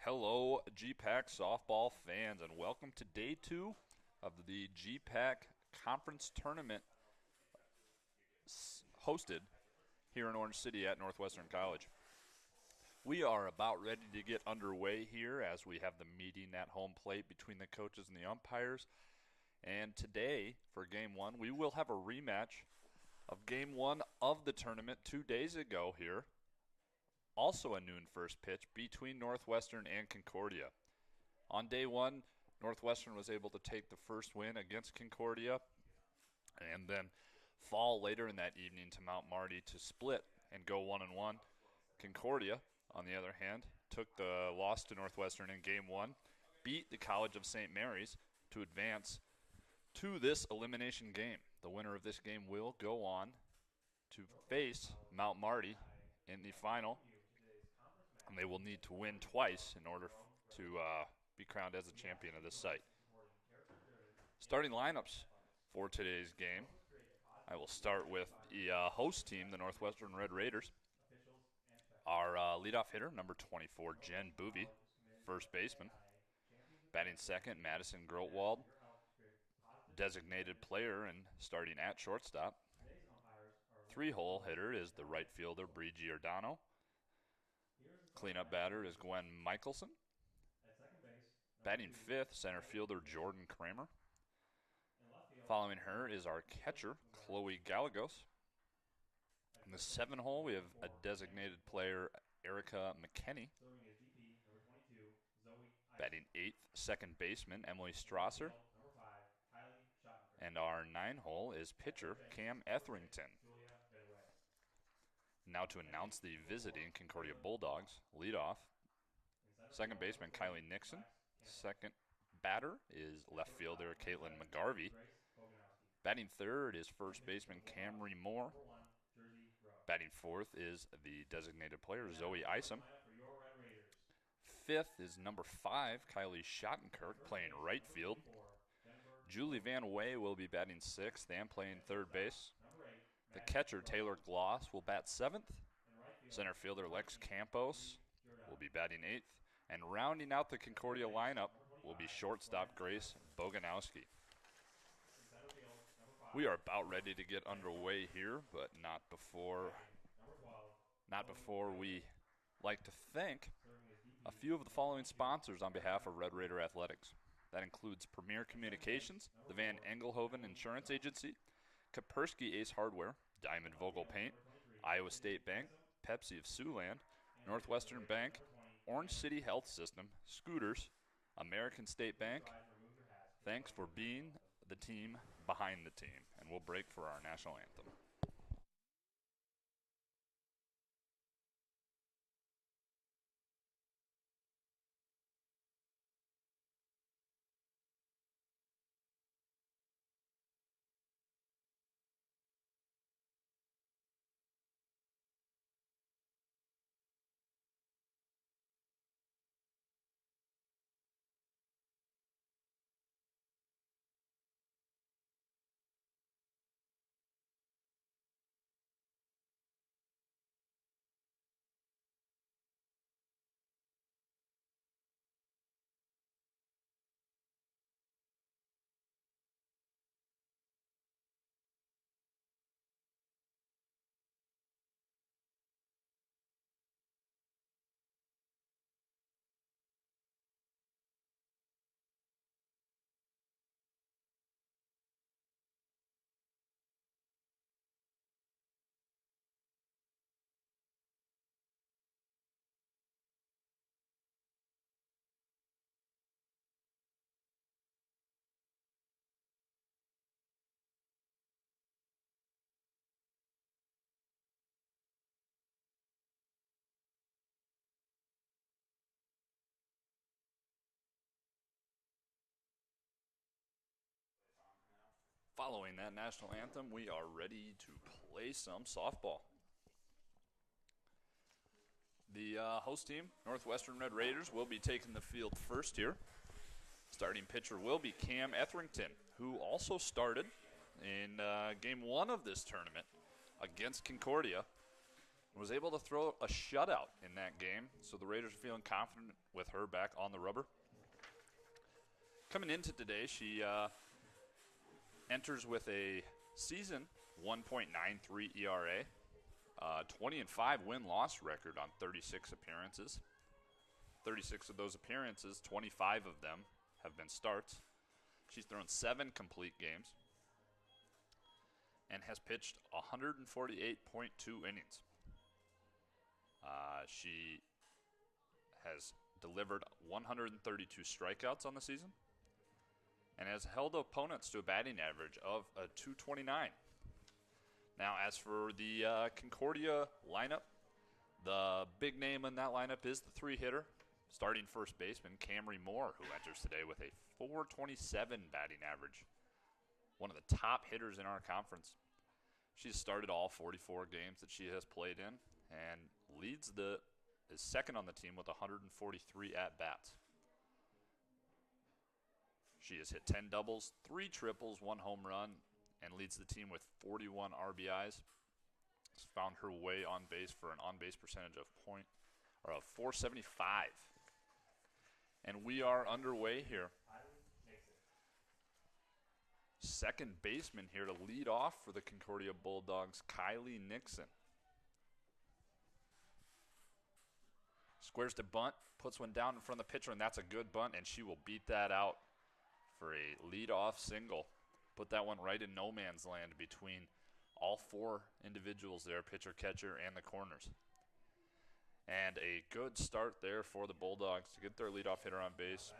Hello, GPAC softball fans, and welcome to day 2 of the GPAC Conference Tournament hosted here in Orange City at Northwestern College. We are about ready to get underway here as we have the meeting at home plate between the coaches and the umpires. And today, for Game 1, we will have a rematch of Game 1 of the tournament 2 days ago here. Also a noon first pitch between Northwestern and Concordia. On day 1, Northwestern was able to take the first win against Concordia and then fall later in that evening to Mount Marty to split and go 1-1. Concordia, on the other hand, took the loss to Northwestern in Game 1, beat the College of St. Mary's to advance to this elimination game. The winner of this game will go on to face Mount Marty in the final, and they will need to win twice in order to be crowned as a champion of this site. Starting lineups for today's game, I will start with the host team, the Northwestern Red Raiders. Our leadoff hitter, number 24, Jen Boovy, first baseman. Batting second, Madison Grotwald. Designated player and starting at shortstop. Three-hole hitter is the right fielder, Bree Giordano. Cleanup batter is Gwen Michelson. Batting fifth, center fielder Jordan Kramer. Following her is our catcher, Chloe Gallegos. In the 7-hole, we have a designated player, Erica McKenney. Batting eighth, second baseman, Emily Strasser. And our 9-hole is pitcher, Cam Etherington. Now to announce the visiting Concordia Bulldogs. Leadoff, second baseman Kylie Nixon. Second batter is left fielder Caitlin McGarvey. Batting third is first baseman Camry Moore. Batting fourth is the designated player Zoe Isom. Fifth is number 5 Kylie Schottenkirk playing right field. Julie Van Way will be batting sixth and playing third base. The catcher, Taylor Gloss, will bat seventh. Center fielder Lex Campos will be batting eighth. And rounding out the Concordia lineup will be shortstop Grace Boganowski. We are about ready to get underway here, but not before we like to thank a few of the following sponsors on behalf of Red Raider Athletics. That includes Premier Communications, the Van Engelhoven Insurance Agency, Kaspersky Ace Hardware, Diamond Vogel Paint, Iowa State Bank, Pepsi of Siouxland, Northwestern Bank, Orange City Health System, Scooters, American State Bank. Thanks for being the team behind the team. And we'll break for our national anthem. Following that national anthem, we are ready to play some softball. The host team, Northwestern Red Raiders, will be taking the field first here. Starting pitcher will be Cam Etherington, who also started in Game 1 of this tournament against Concordia. Was able to throw a shutout in that game, so the Raiders are feeling confident with her back on the rubber. Coming into today, she enters with a season 1.93 ERA, 20-5 win-loss record on 36 appearances. 36 of those appearances, 25 of them have been starts. She's thrown 7 complete games and has pitched 148.2 innings. She has delivered 132 strikeouts on the season and has held opponents to a batting average of a .229. Now, as for the Concordia lineup, the big name in that lineup is the 3-hitter, starting first baseman Camry Moore, who enters today with a .427 batting average. One of the top hitters in our conference. She's started all 44 games that she has played in and is second on the team with 143 at-bats. She has hit 10 doubles, 3 triples, 1 home run, and leads the team with 41 RBIs. Has found her way on base for an on-base percentage of .475. And we are underway here. Second baseman here to lead off for the Concordia Bulldogs, Kylie Nixon. Squares to bunt, puts one down in front of the pitcher, and that's a good bunt, and she will beat that out for a lead-off single. Put that one right in no man's land between all 4 individuals there, pitcher, catcher, and the corners. And a good start there for the Bulldogs to get their leadoff hitter on base.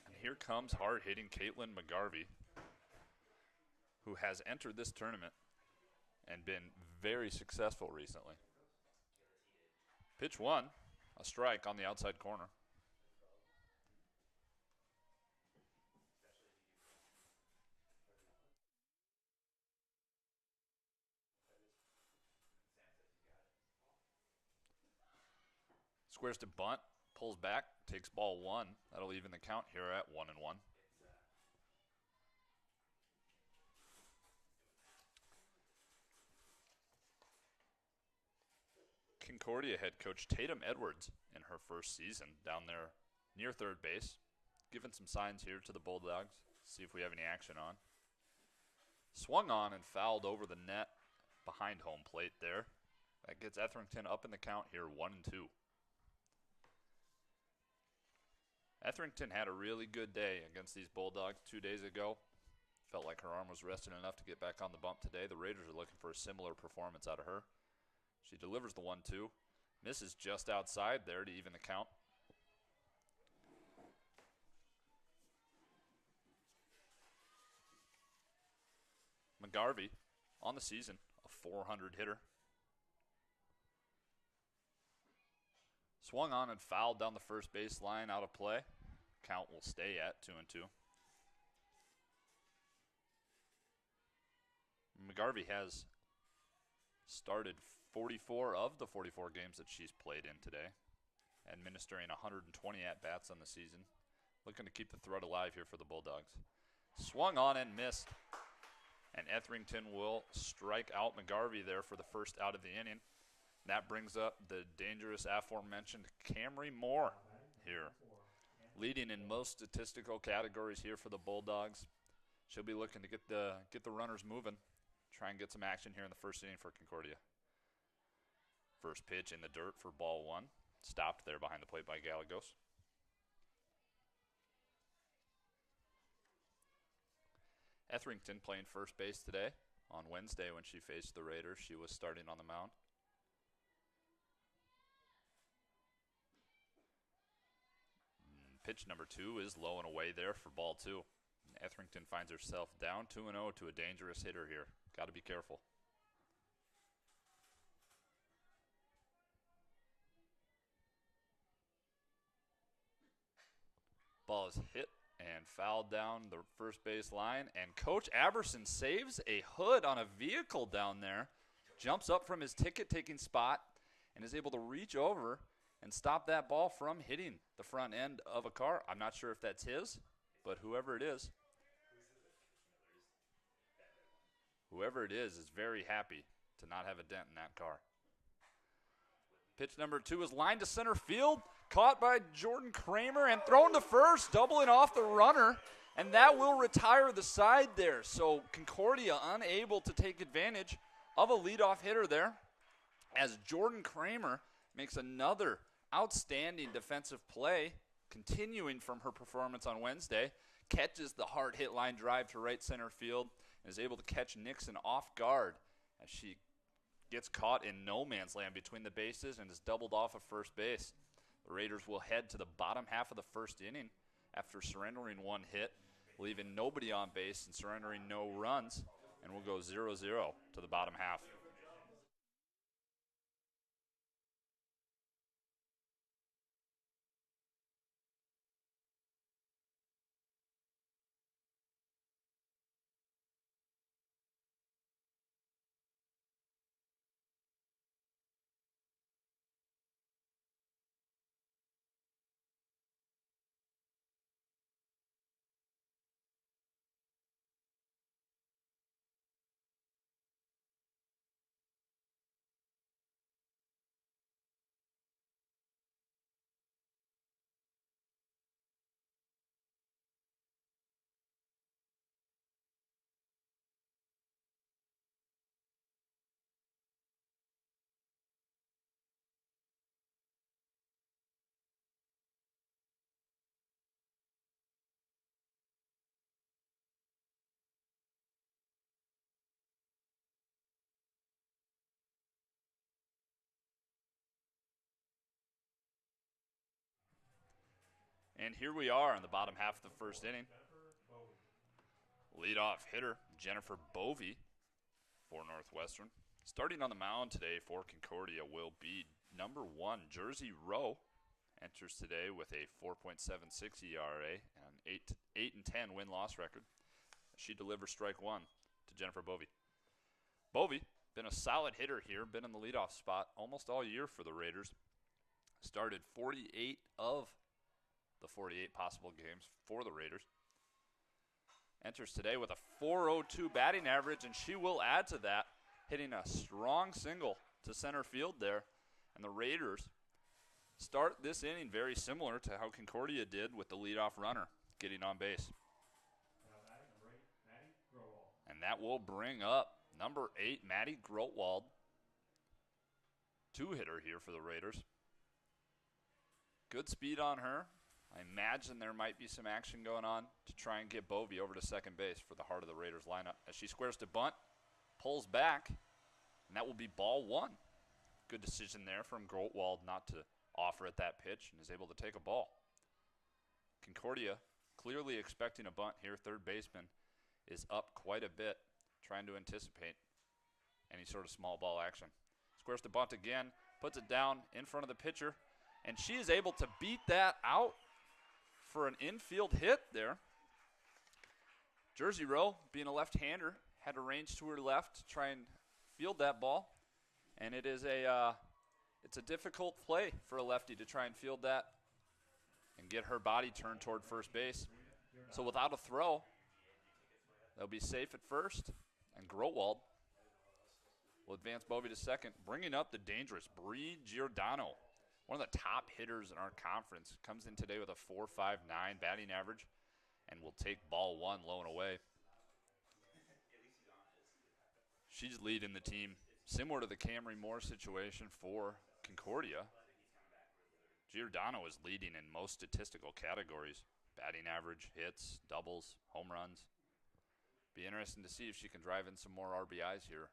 And here comes hard-hitting Caitlin McGarvey, who has entered this tournament and been very successful recently. Pitch 1, a strike on the outside corner. Squares to bunt, pulls back, takes ball 1. That'll even the count here at 1-1. Concordia head coach Tatum Edwards in her first season down there near third base. Giving some signs here to the Bulldogs. See if we have any action on. Swung on and fouled over the net behind home plate there. That gets Etherington up in the count here, 1-2. Etherington had a really good day against these Bulldogs 2 days ago. Felt like her arm was rested enough to get back on the bump today. The Raiders are looking for a similar performance out of her. She delivers the 1-2. Misses just outside there to even the count. McGarvey, on the season, a .400 hitter. Swung on and fouled down the first base line, out of play. Count will stay at 2-2. McGarvey has started 44 of the 44 games that she's played in today, administering 120 at-bats on the season. Looking to keep the threat alive here for the Bulldogs. Swung on and missed. And Etherington will strike out McGarvey there for the first out of the inning. That brings up the dangerous aforementioned Camry Moore here, leading in most statistical categories here for the Bulldogs. She'll be looking to get the runners moving, try and get some action here in the first inning for Concordia. First pitch in the dirt for ball 1. Stopped there behind the plate by Gallegos. Etherington playing first base today. On Wednesday when she faced the Raiders, she was starting on the mound. Pitch number 2 is low and away there for ball 2. Etherington finds herself down 2-0 to a dangerous hitter here. Got to be careful. Ball is hit and fouled down the first base line. And Coach Aberson saves a hood on a vehicle down there. Jumps up from his ticket-taking spot and is able to reach over and stop that ball from hitting the front end of a car. I'm not sure if that's his, but whoever it is very happy to not have a dent in that car. Pitch number 2 is lined to center field. Caught by Jordan Kramer and thrown to first, doubling off the runner. And that will retire the side there. So Concordia unable to take advantage of a leadoff hitter there, as Jordan Kramer makes another outstanding defensive play, continuing from her performance on Wednesday, catches the hard hit line drive to right center field, and is able to catch Nixon off guard as she gets caught in no man's land between the bases and is doubled off of first base. The Raiders will head to the bottom half of the first inning after surrendering one hit, leaving nobody on base and surrendering no runs, and we'll go 0-0 to the bottom half. And here we are in the bottom half of the first inning. Leadoff hitter Jennifer Bovey for Northwestern. Starting on the mound today for Concordia will be number 1, Jersey Rowe. Enters today with a 4.76 ERA and an 8-10 win-loss record. She delivers strike 1 to Jennifer Bovey. Bovey, been a solid hitter here, been in the leadoff spot almost all year for the Raiders. Started 48 of the 48 possible games for the Raiders. Enters today with a 402 batting average, and she will add to that, hitting a strong single to center field there. And the Raiders start this inning very similar to how Concordia did with the leadoff runner getting on base. And that will bring up number 8, Maddie Grotwald, 2-hitter here for the Raiders. Good speed on her. I imagine there might be some action going on to try and get Bovey over to second base for the heart of the Raiders lineup. As she squares to bunt, pulls back, and that will be ball 1. Good decision there from Grotwald not to offer at that pitch, and is able to take a ball. Concordia clearly expecting a bunt here. Third baseman is up quite a bit, trying to anticipate any sort of small ball action. Squares to bunt again, puts it down in front of the pitcher, and she is able to beat that out for an infield hit there. Jersey Rowe, being a left-hander, had a range to her left to try and field that ball, and it's a difficult play for a lefty to try and field that and get her body turned toward first base. So without a throw, they'll be safe at first, and Grotwald will advance Bovey to second, bringing up the dangerous Bree Giordano, one of the top hitters in our conference. Comes in today with a 4.59 batting average and will take ball 1 low and away. She's leading the team, similar to the Camry Moore situation for Concordia. Giordano is leading in most statistical categories: batting average, hits, doubles, home runs. Be interesting to see if she can drive in some more RBIs here.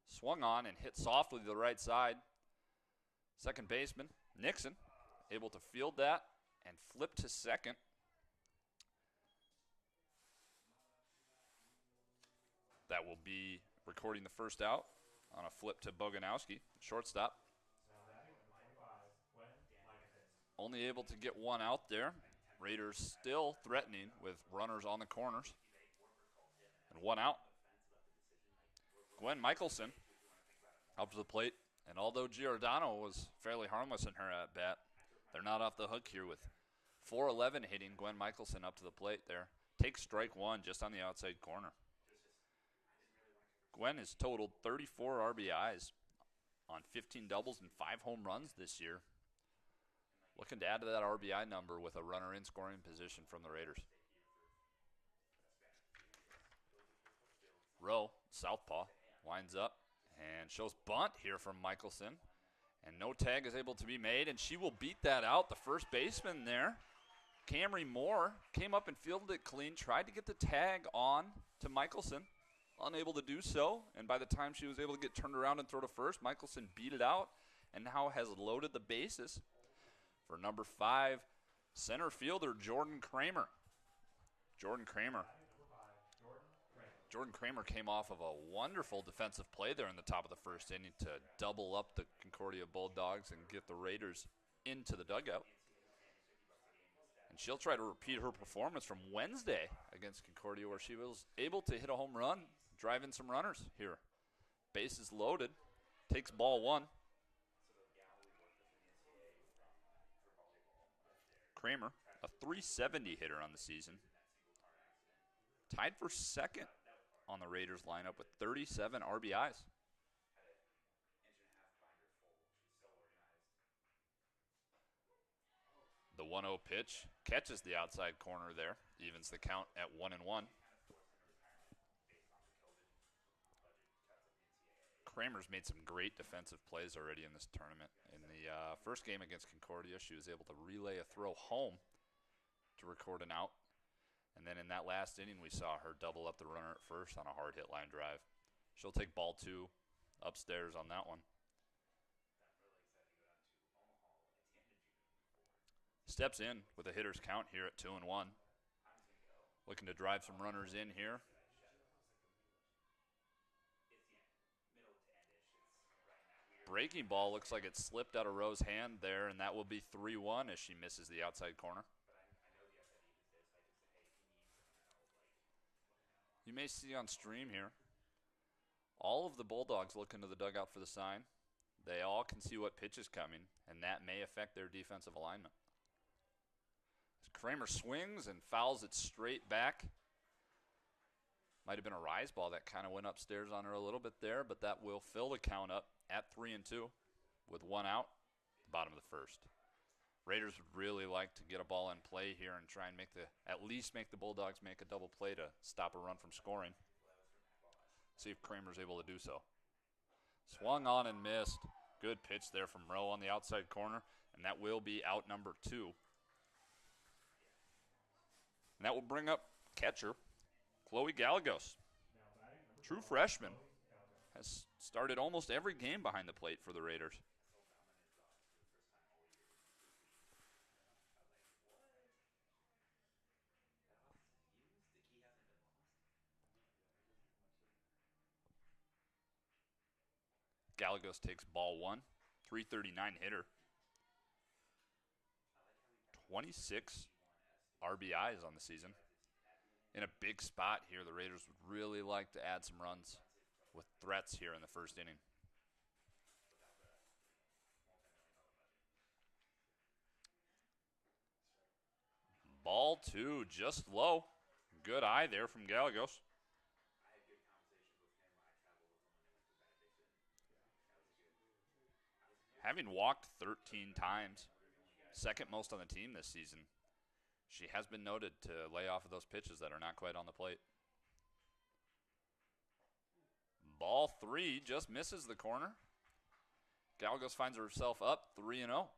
Swung on and hit softly to the right side. Second baseman, Nixon, able to field that and flip to second. That will be recording the first out on a flip to Boganowski, shortstop. Only able to get one out there. Raiders still threatening with runners on the corners. And one out. Gwen Michelson up to the plate. And although Giordano was fairly harmless in her at-bat, they're not off the hook here with 4-11 hitting. Gwen Michelson up to the plate there. Takes strike 1 just on the outside corner. Gwen has totaled 34 RBIs on 15 doubles and 5 home runs this year. Looking to add to that RBI number with a runner in scoring position from the Raiders. Rowe, southpaw, winds up and shows bunt here from Michelson. And no tag is able to be made, and she will beat that out. The first baseman there, Camry Moore, came up and fielded it clean, tried to get the tag on to Michelson, unable to do so. And by the time she was able to get turned around and throw to first, Michelson beat it out and now has loaded the bases for number 5 center fielder Jordan Kramer. Jordan Kramer came off of a wonderful defensive play there in the top of the first inning to double up the Concordia Bulldogs and get the Raiders into the dugout. And she'll try to repeat her performance from Wednesday against Concordia, where she was able to hit a home run, drive in some runners here. Bases loaded, takes ball 1. Kramer, a .370 hitter on the season. Tied for second on the Raiders lineup with 37 RBIs. The 1-0 pitch catches the outside corner there, evens the count at 1-1. Kramer's made some great defensive plays already in this tournament. In the first game against Concordia, she was able to relay a throw home to record an out. And then in that last inning, we saw her double up the runner at first on a hard hit line drive. She'll take ball 2 upstairs on that one. Steps in with a hitter's count here at 2-1. Looking to drive some runners in here. Breaking ball looks like it slipped out of Rowe's hand there, and that will be 3-1 as she misses the outside corner. You may see on stream here, all of the Bulldogs look into the dugout for the sign. They all can see what pitch is coming, and that may affect their defensive alignment. As Kramer swings and fouls it straight back. Might have been a rise ball that kind of went upstairs on her a little bit there, but that will fill the count up at 3-2 with 1 out, bottom of the first. Raiders would really like to get a ball in play here and try and at least make the Bulldogs make a double play to stop a run from scoring. See if Kramer's able to do so. Swung on and missed. Good pitch there from Rowe on the outside corner, and that will be out number 2. And that will bring up catcher Chloe Gallegos. True freshman. Has started almost every game behind the plate for the Raiders. Gallegos takes ball 1, .339 hitter. 26 RBIs on the season. In a big spot here, the Raiders would really like to add some runs with threats here in the first inning. Ball 2, just low. Good eye there from Gallegos. Having walked 13 times, second most on the team this season, she has been noted to lay off of those pitches that are not quite on the plate. Ball 3 just misses the corner. Gallegos finds herself up 3-0.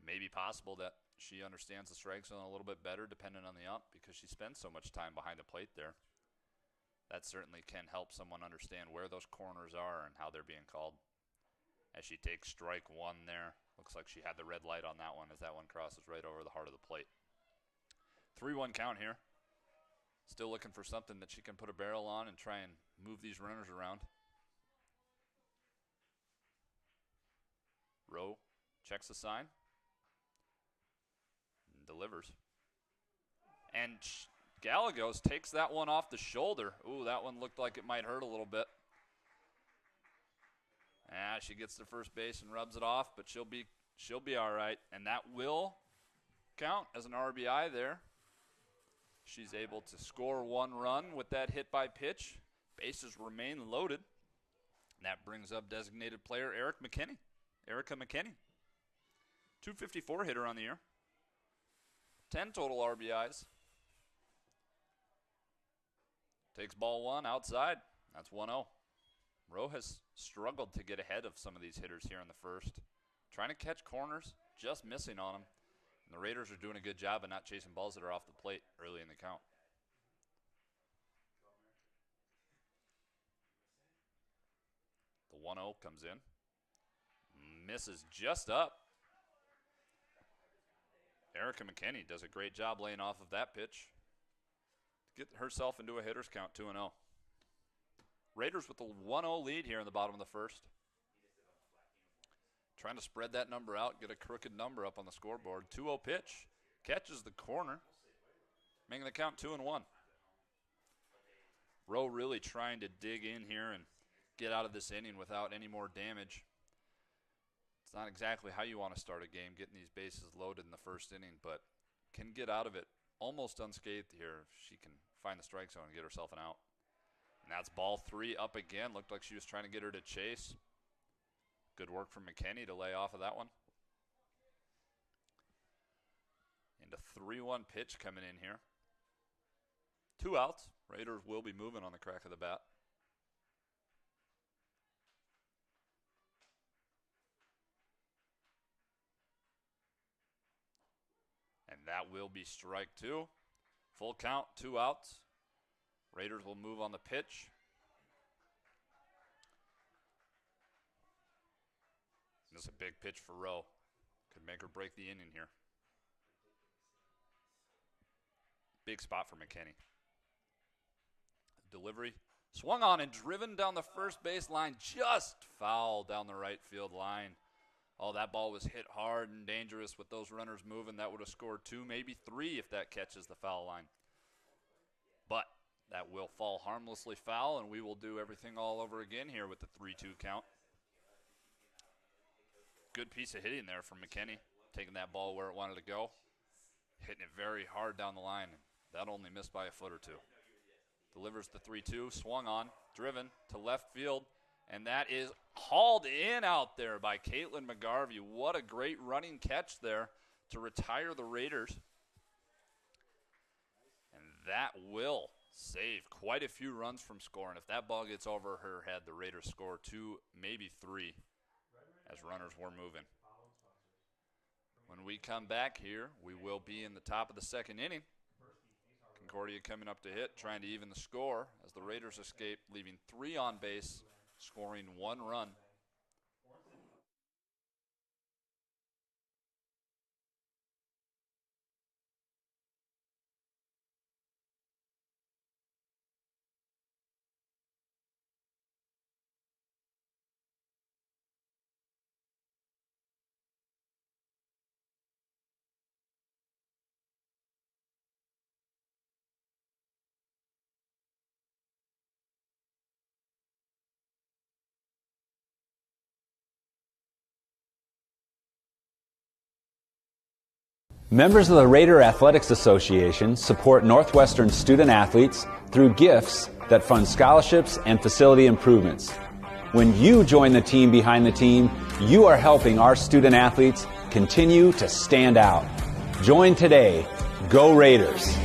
Maybe possible that she understands the strike zone a little bit better depending on the ump because she spends so much time behind the plate there. That certainly can help someone understand where those corners are and how they're being called. As she takes strike 1 there. Looks like she had the red light on that one as that one crosses right over the heart of the plate. 3-1 count here. Still looking for something that she can put a barrel on and try and move these runners around. Rowe checks the sign. And delivers. And Gallegos takes that one off the shoulder. Ooh, that one looked like it might hurt a little bit. She gets to first base and rubs it off, but she'll be all right. And that will count as an RBI there. She's able to score 1 run with that hit by pitch Bases remain loaded. And that brings up designated player Erica McKinney. 254 hitter on the year. 10 total RBIs. Takes ball one outside. That's 1-0. Rowe has struggled to get ahead of some of these hitters here in the first. Trying to catch corners, just missing on them. And the Raiders are doing a good job of not chasing balls that are off the plate early in the count. The 1-0 comes in. Misses just up. Erica McKinney does a great job laying off of that pitch to get herself into a hitter's count, 2-0. Raiders with the 1-0 lead here in the bottom of the first. Trying to spread that number out, get a crooked number up on the scoreboard. 2-0 pitch, catches the corner, making the count 2-1. Rowe really trying to dig in here and get out of this inning without any more damage. It's not exactly how you want to start a game, getting these bases loaded in the first inning, but can get out of it almost unscathed here if she can find the strike zone and get herself an out. And that's ball 3 up again. Looked like she was trying to get her to chase. Good work from McKinney to lay off of that one. And a 3-1 pitch coming in here. 2 outs. Raiders will be moving on the crack of the bat. And that will be strike 2. Full count, 2 outs. Raiders will move on the pitch. This is a big pitch for Rowe. Could make or break the inning here. Big spot for McKinney. Delivery swung on and driven down the first base line, just foul down the right field line. Oh, that ball was hit hard and dangerous with those runners moving. That would have scored 2, maybe 3 if that catches the foul line. But that will fall harmlessly foul, and we will do everything all over again here with the 3-2 count. Good piece of hitting there from McKinney, taking that ball where it wanted to go, hitting it very hard down the line. That only missed by a foot or 2. Delivers the 3-2, swung on, driven to left field, and that is hauled in out there by Caitlin McGarvey. What a great running catch there to retire the Raiders. And that will save quite a few runs from scoring. If that ball gets over her head, the Raiders score 2, maybe 3, as runners were moving. When we come back here, we will be in the top of the second inning. Concordia coming up to hit, trying to even the score as the Raiders escape, leaving 3 on base, scoring 1 run. Members of the Raider Athletics Association support Northwestern student athletes through gifts that fund scholarships and facility improvements. When you join the team behind the team, you are helping our student athletes continue to stand out. Join today. Go Raiders!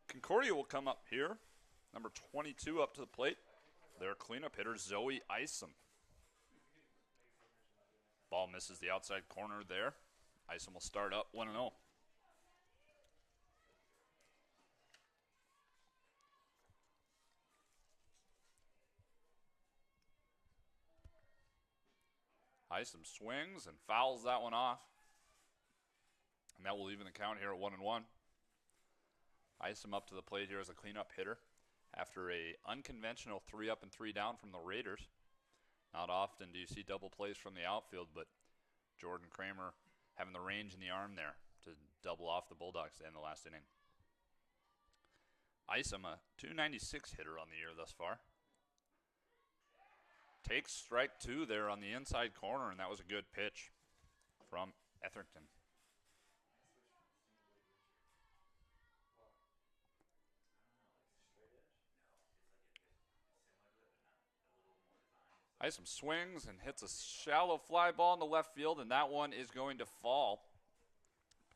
Concordia will come up here. Number 22 up to the plate. Their cleanup hitter, Zoe Isom. Ball misses the outside corner there. Isom will start up 1-0. Isom swings and fouls that one off. And that will even the count here at 1-1. Isom up to the plate here as a cleanup hitter after a unconventional 3 up and 3 down from the Raiders. Not often do you see double plays from the outfield, but Jordan Kramer having the range in the arm there to double off the Bulldogs in the last inning. Isom, a .296 hitter on the year thus far. Takes strike 2 there on the inside corner, and that was a good pitch. from Etherington. Isom swings and hits a shallow fly ball in the left field, and that one is going to fall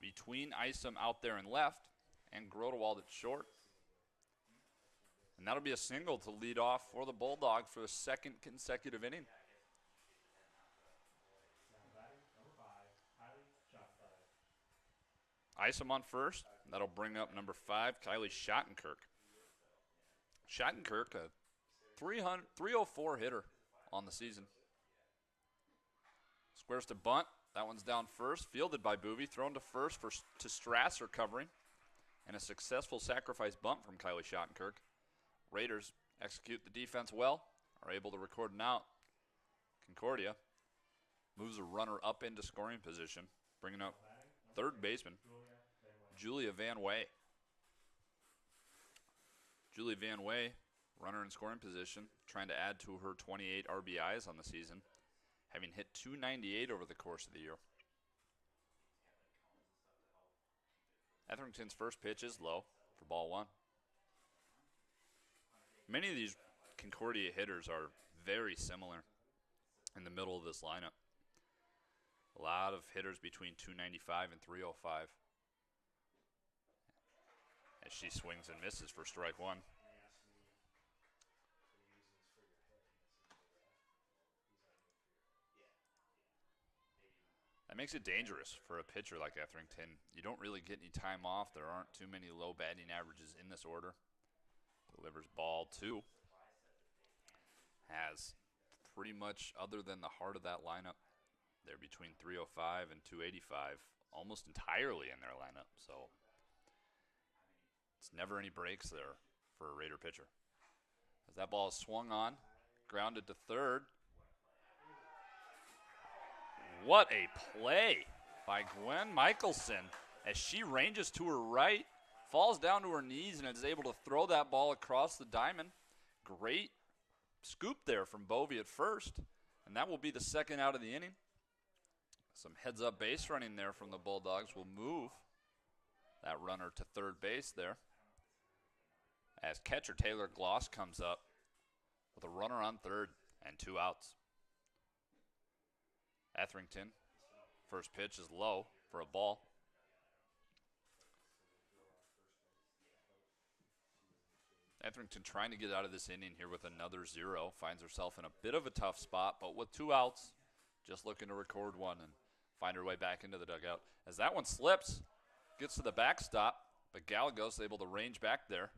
between Isom out there in left and Grotewald at short. And that'll be a single to lead off for the Bulldogs for the second consecutive inning. Isom on first. That'll bring up number 5, Kylie Schottenkirk. Schottenkirk, a 304 hitter on the season. Squares to bunt. That one's down first. Fielded by Boovie. Thrown to first to Strasser covering. And a successful sacrifice bunt from Kylie Schottenkirk. Raiders execute the defense well. Are able to record an out. Concordia moves a runner up into scoring position. Bringing up third baseman, Julia Van Way. Julie Van Way, runner in scoring position, trying to add to her 28 RBIs on the season, having hit 298 over the course of the year. Etherington's first pitch is low for ball 1. Many of these Concordia hitters are very similar in the middle of this lineup. A lot of hitters between 295 and 305. As she swings and misses for strike 1. That makes it dangerous for a pitcher like Etherington. You don't really get any time off. There aren't too many low batting averages in this order. Delivers ball 2. Has pretty much, other than the heart of that lineup, they're between 305 and 285, almost entirely in their lineup. So it's never any breaks there for a Raider pitcher. As that ball is swung on, grounded to third. What a play by Gwen Michelson as she ranges to her right, falls down to her knees, and is able to throw that ball across the diamond. Great scoop there from Bovie at first, and that will be the second out of the inning. Some heads-up base running there from the Bulldogs will move that runner to third base there. As catcher Taylor Gloss comes up with a runner on third and 2 outs. Etherington, first pitch is low for a ball. Etherington trying to get out of this inning here with another 0. Finds herself in a bit of a tough spot, but with 2 outs, just looking to record 1 and find her way back into the dugout. As that one slips, gets to the backstop, but Gallegos able to range back there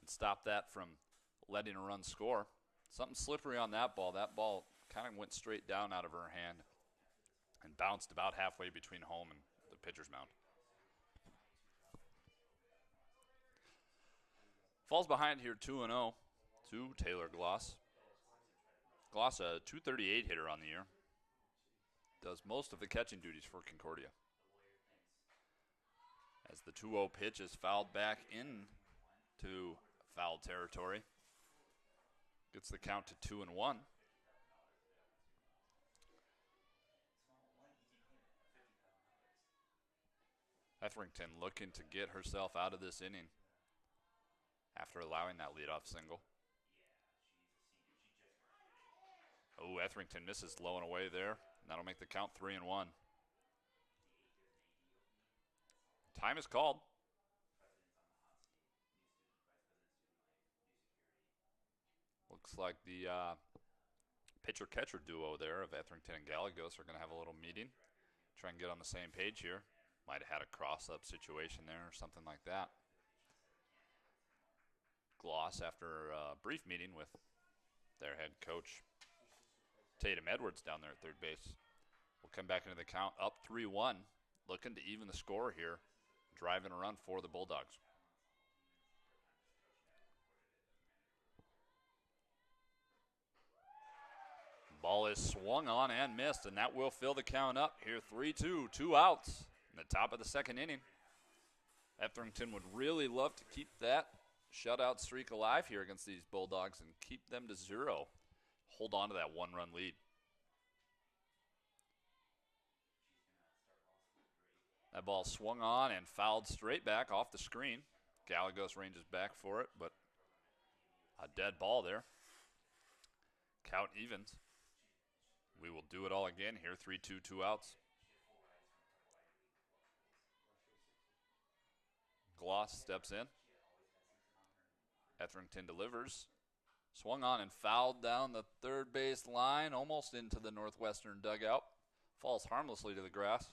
and stop that from letting a run score. Something slippery on that ball. That ball kind of went straight down out of her hand and bounced about halfway between home and the pitcher's mound. Falls behind here 2-0 to Taylor Gloss. Gloss, a 238 hitter on the year. Does most of the catching duties for Concordia. As the 2-0 pitch is fouled back into foul territory. Gets the count to 2-1. Etherington looking to get herself out of this inning after allowing that leadoff single. Oh, Etherington misses low and away there. And that'll make the count 3-1. Time is called. Looks like the pitcher-catcher duo there of Etherington and Gallegos are going to have a little meeting. Try and get on the same page here. Might have had a cross-up situation there or something like that. Gloss, after a brief meeting with their head coach, Tatum Edwards, down there at third base, will come back into the count up 3-1, looking to even the score here, driving a run for the Bulldogs. Ball is swung on and missed, and that will fill the count up here. 3-2, 2 outs in the top of the second inning. Etherington would really love to keep that shutout streak alive here against these Bulldogs and keep them to 0. Hold on to that 1-run lead. That ball swung on and fouled straight back off the screen. Gallegos ranges back for it, but a dead ball there. Count evens. We will do it all again here. 3-2, 2 outs. Gloss steps in. Etherington delivers. Swung on and fouled down the third base line, almost into the Northwestern dugout. Falls harmlessly to the grass.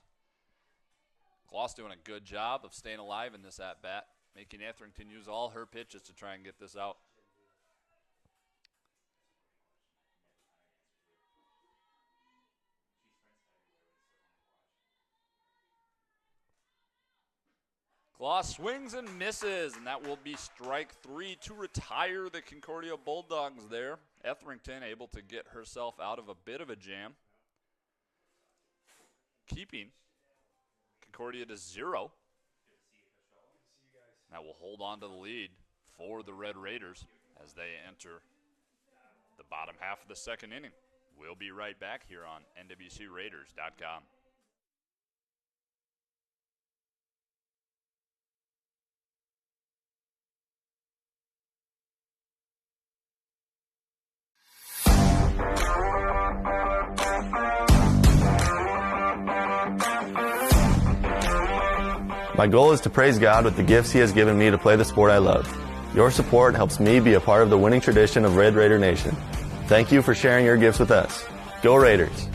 Gloss doing a good job of staying alive in this at-bat, making Etherington use all her pitches to try and get this out. Gloss swings and misses, and that will be strike 3 to retire the Concordia Bulldogs there. Etherington able to get herself out of a bit of a jam, keeping Concordia to 0. That will hold on to the lead for the Red Raiders as they enter the bottom half of the second inning. We'll be right back here on NWCRaiders.com. My goal is to praise God with the gifts He has given me to play the sport I love. Your support helps me be a part of the winning tradition of Red Raider Nation. Thank you for sharing your gifts with us. Go Raiders!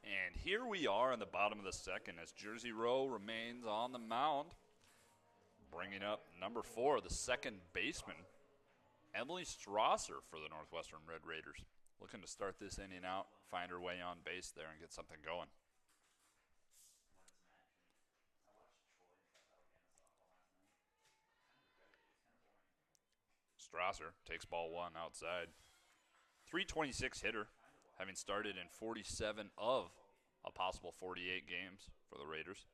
And here we are in the bottom of the second as Jersey Rowe remains on the mound. Bringing up number 4, the second baseman, Emily Strasser for the Northwestern Red Raiders. Looking to start this inning out, find her way on base there and get something going. Strasser takes ball 1 outside. 326 hitter, having started in 47 of a possible 48 games for the Raiders.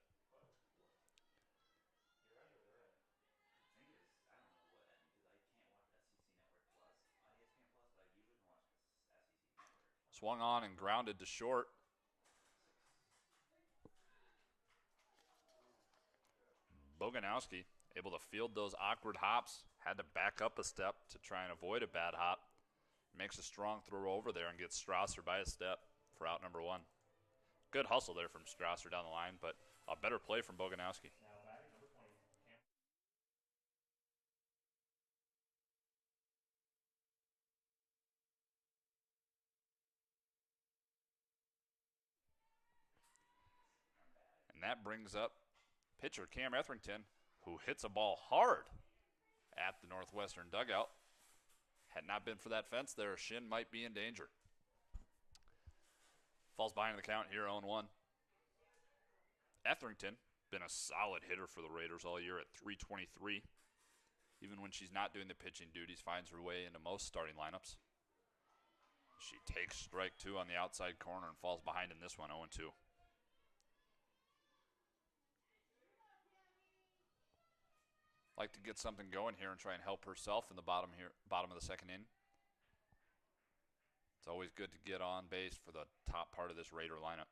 Swung on and grounded to short. Boganowski able to field those awkward hops. Had to back up a step to try and avoid a bad hop. Makes a strong throw over there and gets Strasser by a step for out number 1. Good hustle there from Strasser down the line, but a better play from Boganowski. And that brings up pitcher Cam Etherington, who hits a ball hard at the Northwestern dugout. Had not been for that fence there, shin might be in danger. Falls behind the count here, 0-1. Etherington, been a solid hitter for the Raiders all year at 323. Even when she's not doing the pitching duties, finds her way into most starting lineups. She takes strike 2 on the outside corner and falls behind in this one, 0-2. Like to get something going here and try and help herself in the bottom of the second inning. It's always good to get on base for the top part of this Raider lineup.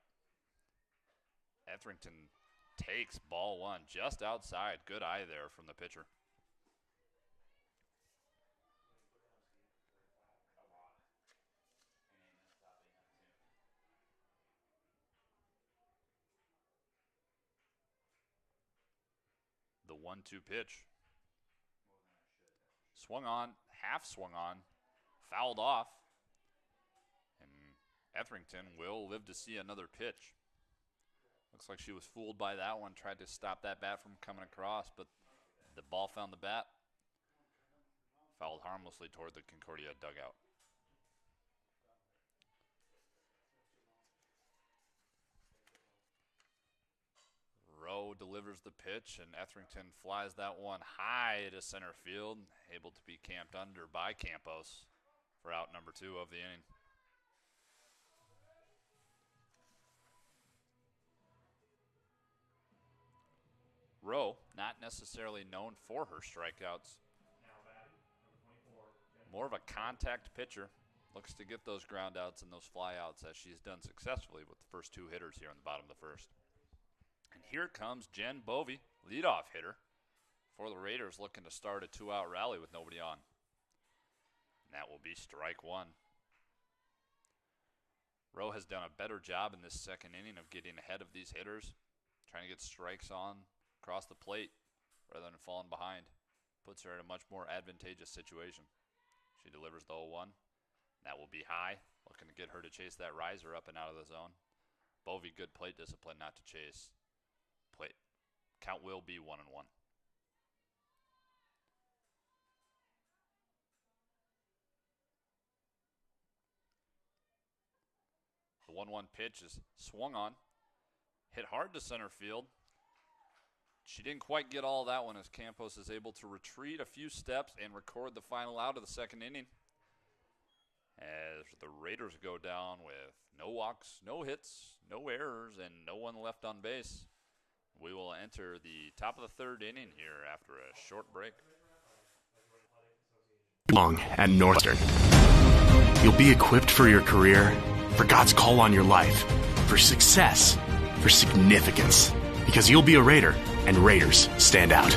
Etherington takes ball 1 just outside. Good eye there from the pitcher. The 1-2 pitch. Swung on, half swung on, fouled off. And Etherington will live to see another pitch. Looks like she was fooled by that one, tried to stop that bat from coming across, but the ball found the bat. Fouled harmlessly toward the Concordia dugout. delivers the pitch, and Etherington flies that one high to center field, able to be camped under by Campos for out number 2 of the inning. Rowe, not necessarily known for her strikeouts. More of a contact pitcher. Looks to get those groundouts and those flyouts as she's done successfully with the first 2 hitters here in the bottom of the first. And here comes Jen Bovey, leadoff hitter for the Raiders, looking to start a 2-out rally with nobody on. And that will be strike 1. Rowe has done a better job in this second inning of getting ahead of these hitters, trying to get strikes on across the plate rather than falling behind. Puts her in a much more advantageous situation. She delivers the 0-1. That will be high, looking to get her to chase that riser up and out of the zone. Bovey, good plate discipline not to chase. Plate count will be 1-1. The 1-1 pitch is swung on, hit hard to center field. She didn't quite get all that one as Campos is able to retreat a few steps and record the final out of the second inning. As the Raiders go down with no walks, no hits, no errors, and no one left on base. We will enter the top of the third inning here after a short break. Long at Northwestern. You'll be equipped for your career, for God's call on your life, for success, for significance. Because you'll be a Raider, and Raiders stand out.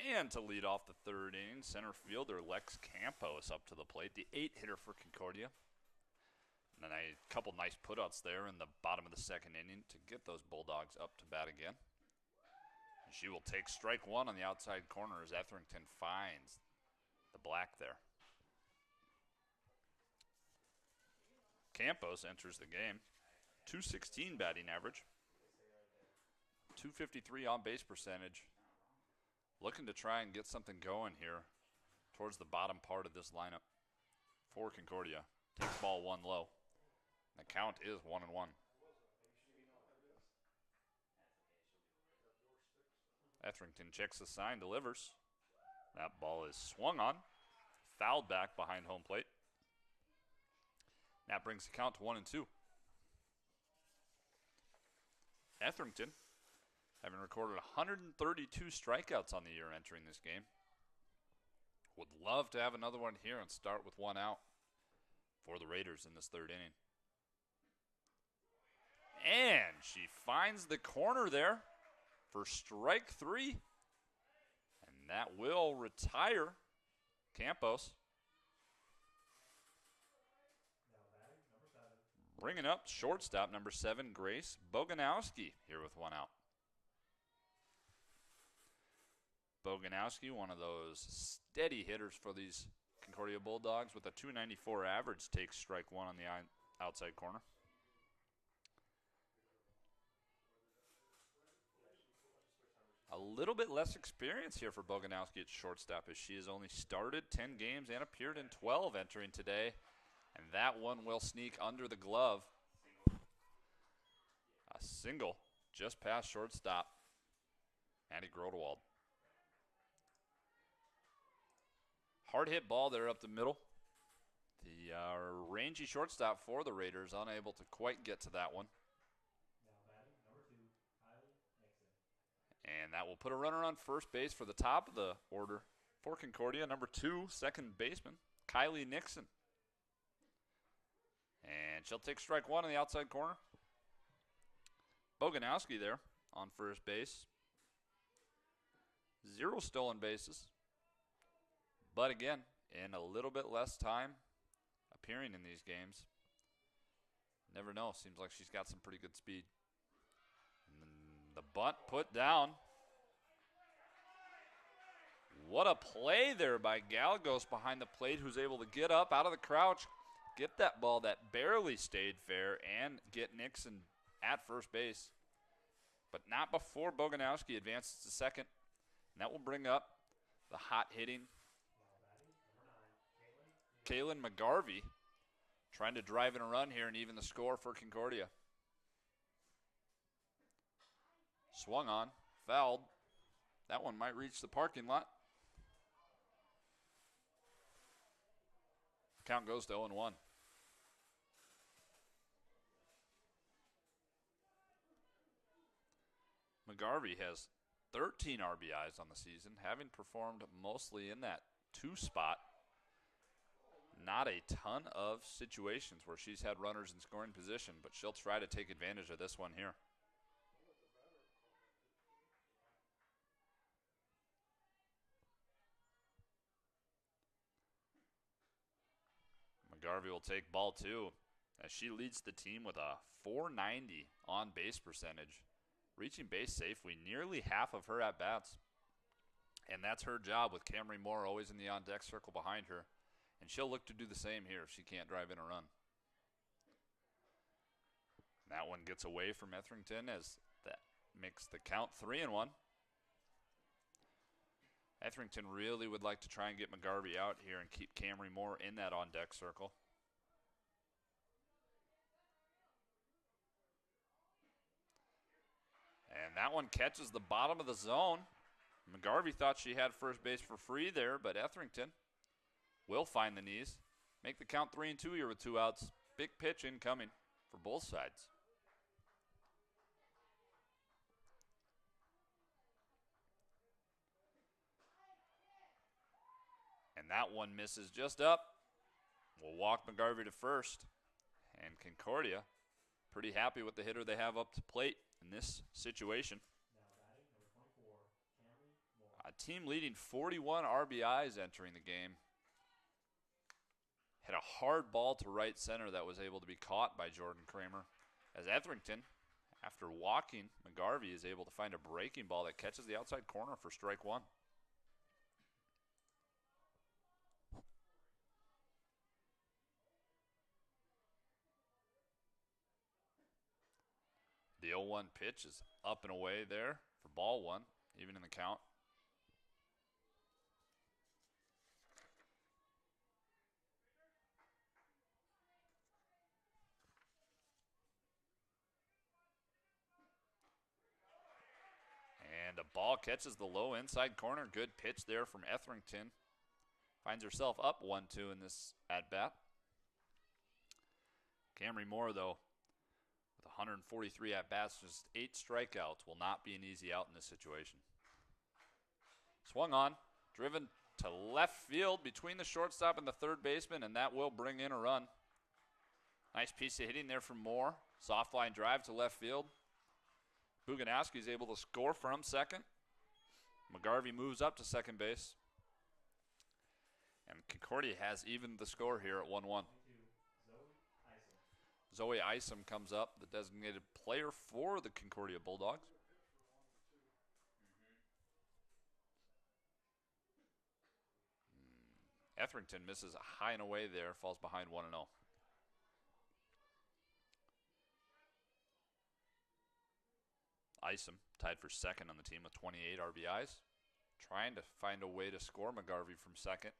And to lead off the third inning, center fielder Lex Campos up to the plate, the 8-hitter for Concordia. And then a couple nice putouts there in the bottom of the second inning to get those Bulldogs up to bat again. And she will take strike 1 on the outside corner as Etherington finds the black there. Campos enters the game, .216 batting average, .253 on base percentage. Looking to try and get something going here towards the bottom part of this lineup for Concordia. Takes ball 1 low. The count is 1-1. Etherington checks the sign, delivers. That ball is swung on, fouled back behind home plate. That brings the count to 1-2. Etherington, having recorded 132 strikeouts on the year entering this game. Would love to have another one here and start with 1 out for the Raiders in this third inning. And she finds the corner there for strike 3. And that will retire Campos. Bringing up shortstop number 7, Grace Boganowski, here with 1 out. Boganowski, one of those steady hitters for these Concordia Bulldogs with a .294 average, takes strike 1 on the outside corner. A little bit less experience here for Boganowski at shortstop as she has only started 10 games and appeared in 12 entering today. And that one will sneak under the glove. A single just past shortstop, Andy Grodewald. Hard hit ball there up the middle. The rangy shortstop for the Raiders unable to quite get to that one. And that will put a runner on first base for the top of the order for Concordia. Number 2, second baseman, Kylie Nixon, And she'll take strike one on the outside corner. Boganowski there on first base. 0 stolen bases. But again, in a little bit less time appearing in these games. Never know. Seems like she's got some pretty good speed. And the bunt put down. What a play there by Gallegos behind the plate, who's able to get up out of the crouch, get that ball that barely stayed fair, and get Nixon at first base. But not before Boganowski advances to second. And that will bring up the hot-hitting Kaylin McGarvey, trying to drive in a run here and even the score for Concordia. Swung on, fouled. That one might reach the parking lot. Count goes to 0-1. McGarvey has 13 RBIs on the season, having performed mostly in that 2 spot. Not a ton of situations where she's had runners in scoring position, but she'll try to take advantage of this one here. McGarvey will take ball 2 as she leads the team with a .490 on base percentage, reaching base safely nearly half of her at-bats. And that's her job, with Camry Moore always in the on-deck circle behind her. And she'll look to do the same here if she can't drive in a run. That one gets away from Etherington as that makes the count 3-1. Etherington really would like to try and get McGarvey out here and keep Camry Moore in that on-deck circle. And that one catches the bottom of the zone. McGarvey thought she had first base for free there, but Etherington will find the knees. Make the count 3-2 here with 2 outs. Big pitch incoming for both sides. And that one misses just up. We'll walk McGarvey to first. And Concordia pretty happy with the hitter they have up to plate in this situation. A team leading 41 RBIs entering the game. Hit a hard ball to right center that was able to be caught by Jordan Kramer. As Etherington, after walking, McGarvey is able to find a breaking ball that catches the outside corner for strike 1. The 0-1 pitch is up and away there for ball 1, even in the count. And a ball catches the low inside corner. Good pitch there from Etherington. Finds herself up 1-2 in this at-bat. Camry Moore, though, with 143 at-bats, just 8 strikeouts, will not be an easy out in this situation. Swung on, driven to left field between the shortstop and the third baseman, and that will bring in a run. Nice piece of hitting there from Moore. Soft line drive to left field. Boganowski is able to score from second. McGarvey moves up to second base. And Concordia has evened the score here at 1-1. Zoe Isom comes up, the designated player for the Concordia Bulldogs. Etherington misses a high and away there, falls behind 1-0. Isom tied for second on the team with 28 RBIs. Trying to find a way to score McGarvey from second.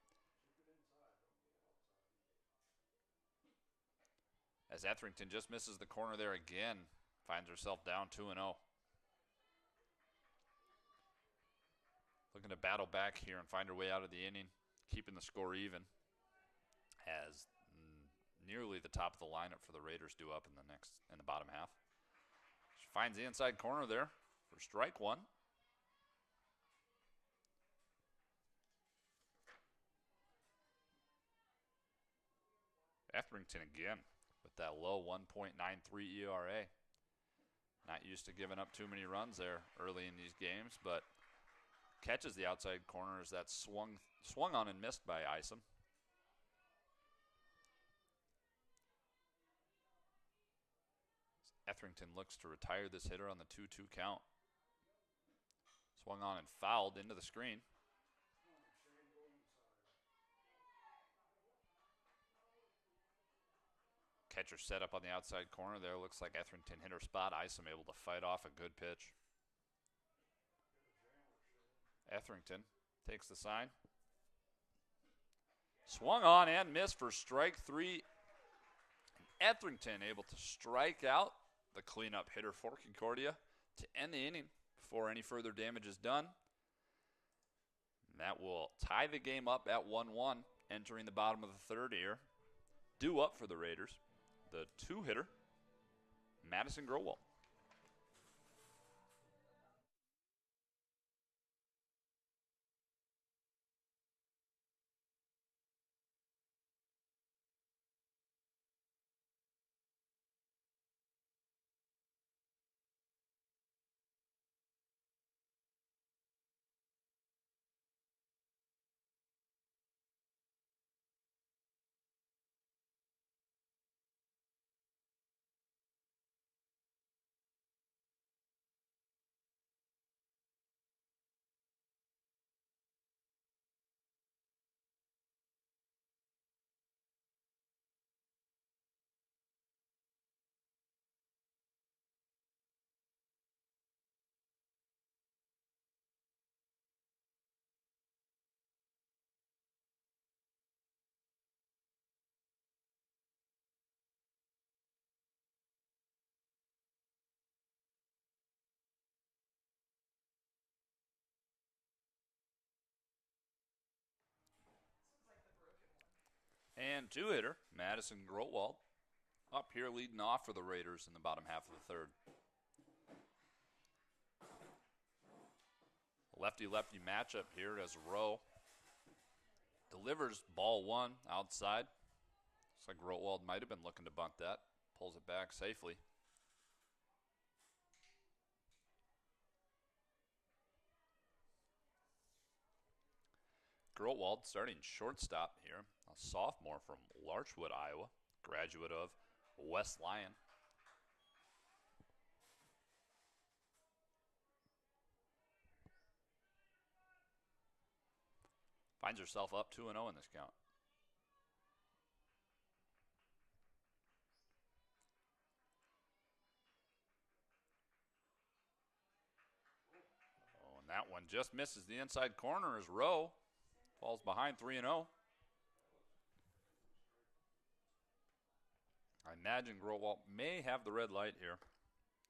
As Etherington just misses the corner there again, finds herself down 2-0. Looking to battle back here and find her way out of the inning, keeping the score even, as nearly the top of the lineup for the Raiders do up in the bottom half. She finds the inside corner there for strike 1. Etherington again with with that low 1.93 ERA. Not used to giving up too many runs there early in these games, but catches the outside corner as that swung on and missed by Isom. Etherington looks to retire this hitter on the 2-2 count. Swung on and fouled into the screen. Catcher set up on the outside corner there. Looks like Etherington hit her spot. Isom able to fight off a good pitch. Etherington takes the sign. Swung on and missed for strike 3. Etherington able to strike out the cleanup hitter for Concordia to end the inning before any further damage is done. And that will tie the game up at 1-1 entering the bottom of the third here. Due up for the Raiders, the 2-hitter, Madison Growald. And 2-hitter, Madison Growald, up here leading off for the Raiders in the bottom half of the third. Lefty-lefty matchup here as Rowe delivers ball 1 outside. Looks like Growald might have been looking to bunt that. Pulls it back safely. Growald starting shortstop here, a sophomore from Larchwood, Iowa, graduate of West Lyon. Finds herself up 2-0 in this count. Oh, and that one just misses the inside corner as Rowe falls behind 3-0. I imagine Growald may have the red light here,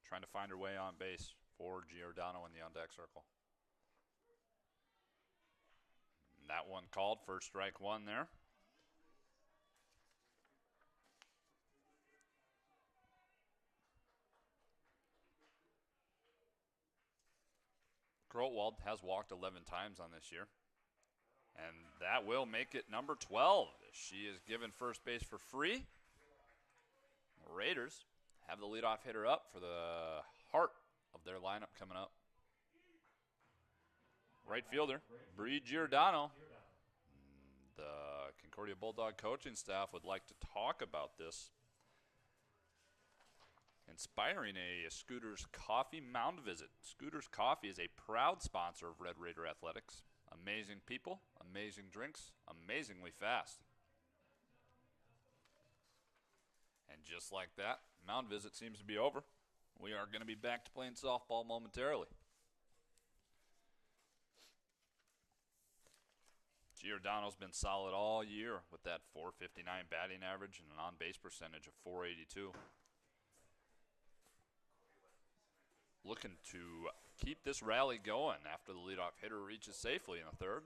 trying to find her way on base for Giordano in the on-deck circle. And that one called for strike 1 there. Growald has walked 11 times on this year. And that will make it number 12. She is given first base for free. The Raiders have the leadoff hitter up for the heart of their lineup coming up. Right fielder, Bree Giordano. The Concordia Bulldog coaching staff would like to talk about this. Inspiring a Scooter's Coffee mound visit. Scooter's Coffee is a proud sponsor of Red Raider Athletics. Amazing people, amazing drinks, amazingly fast. And just like that, mound visit seems to be over. We are going to be back to playing softball momentarily. Giordano's been solid all year with that .459 batting average and an on-base percentage of .482. Looking to keep this rally going after the leadoff hitter reaches safely in the third.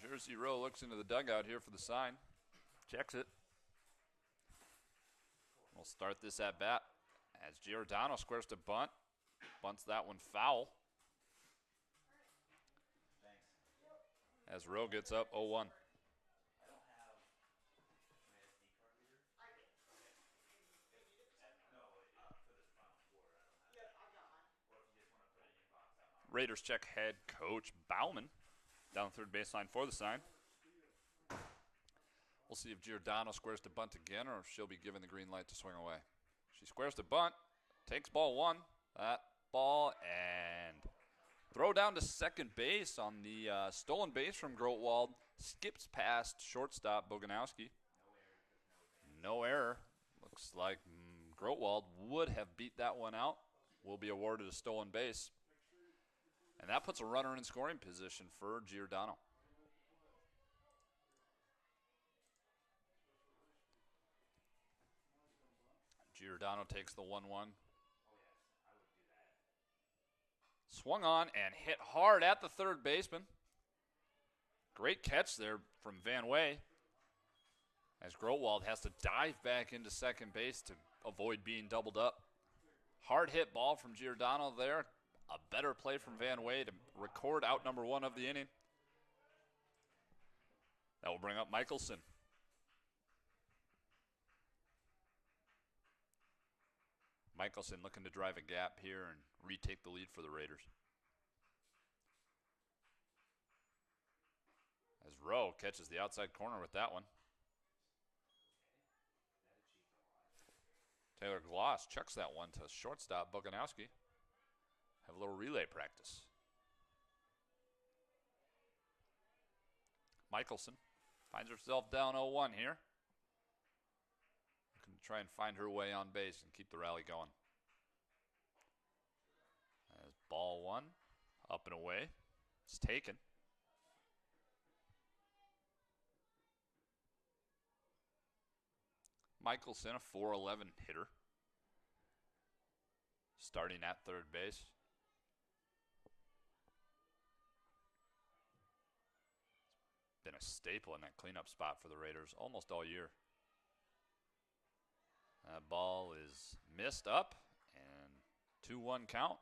Jersey Rowe looks into the dugout here for the sign. Checks it. We'll start this at bat as Giordano squares to bunt. Bunts that one foul. As Rowe gets up 0-1. Raiders check head coach Bauman down third baseline for the sign. We'll see if Giordano squares to bunt again or if she'll be given the green light to swing away. She squares to bunt, takes ball one. That ball and throw down to second base on the stolen base from Grotwald. Skips past shortstop Boganowski. No error. Looks like Grotwald would have beat that one out. Will be awarded a stolen base. And that puts a runner in scoring position for Giordano. Giordano takes the 1-1. Swung on and hit hard at the third baseman. Great catch there from Van Way, as Grotwald has to dive back into second base to avoid being doubled up. Hard hit ball from Giordano there. A better play from Van Way to record out number one of the inning. That will bring up Michelson. Michelson looking to drive a gap here and retake the lead for the Raiders. As Rowe catches the outside corner with that one. Taylor Gloss checks that one to shortstop Boganowski. Have a little relay practice. Michelson finds herself down 0-1 here. Looking to try and find her way on base and keep the rally going. As ball one, up and away. It's taken. Michelson, a .411 hitter. Starting at third base. Been a staple in that cleanup spot for the Raiders almost all year. That ball is missed up and 2-1 count.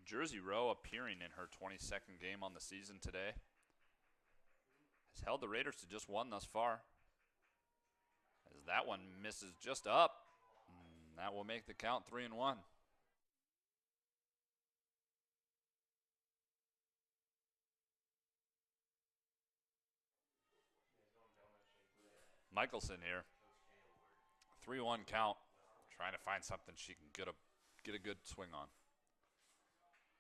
Jersey Rowe appearing in her 22nd game on the season today. Has held the Raiders to just one thus far. As that one misses just up. That will make the count 3-1. Michelson here. 3-1 count. Trying to find something she can get a good swing on.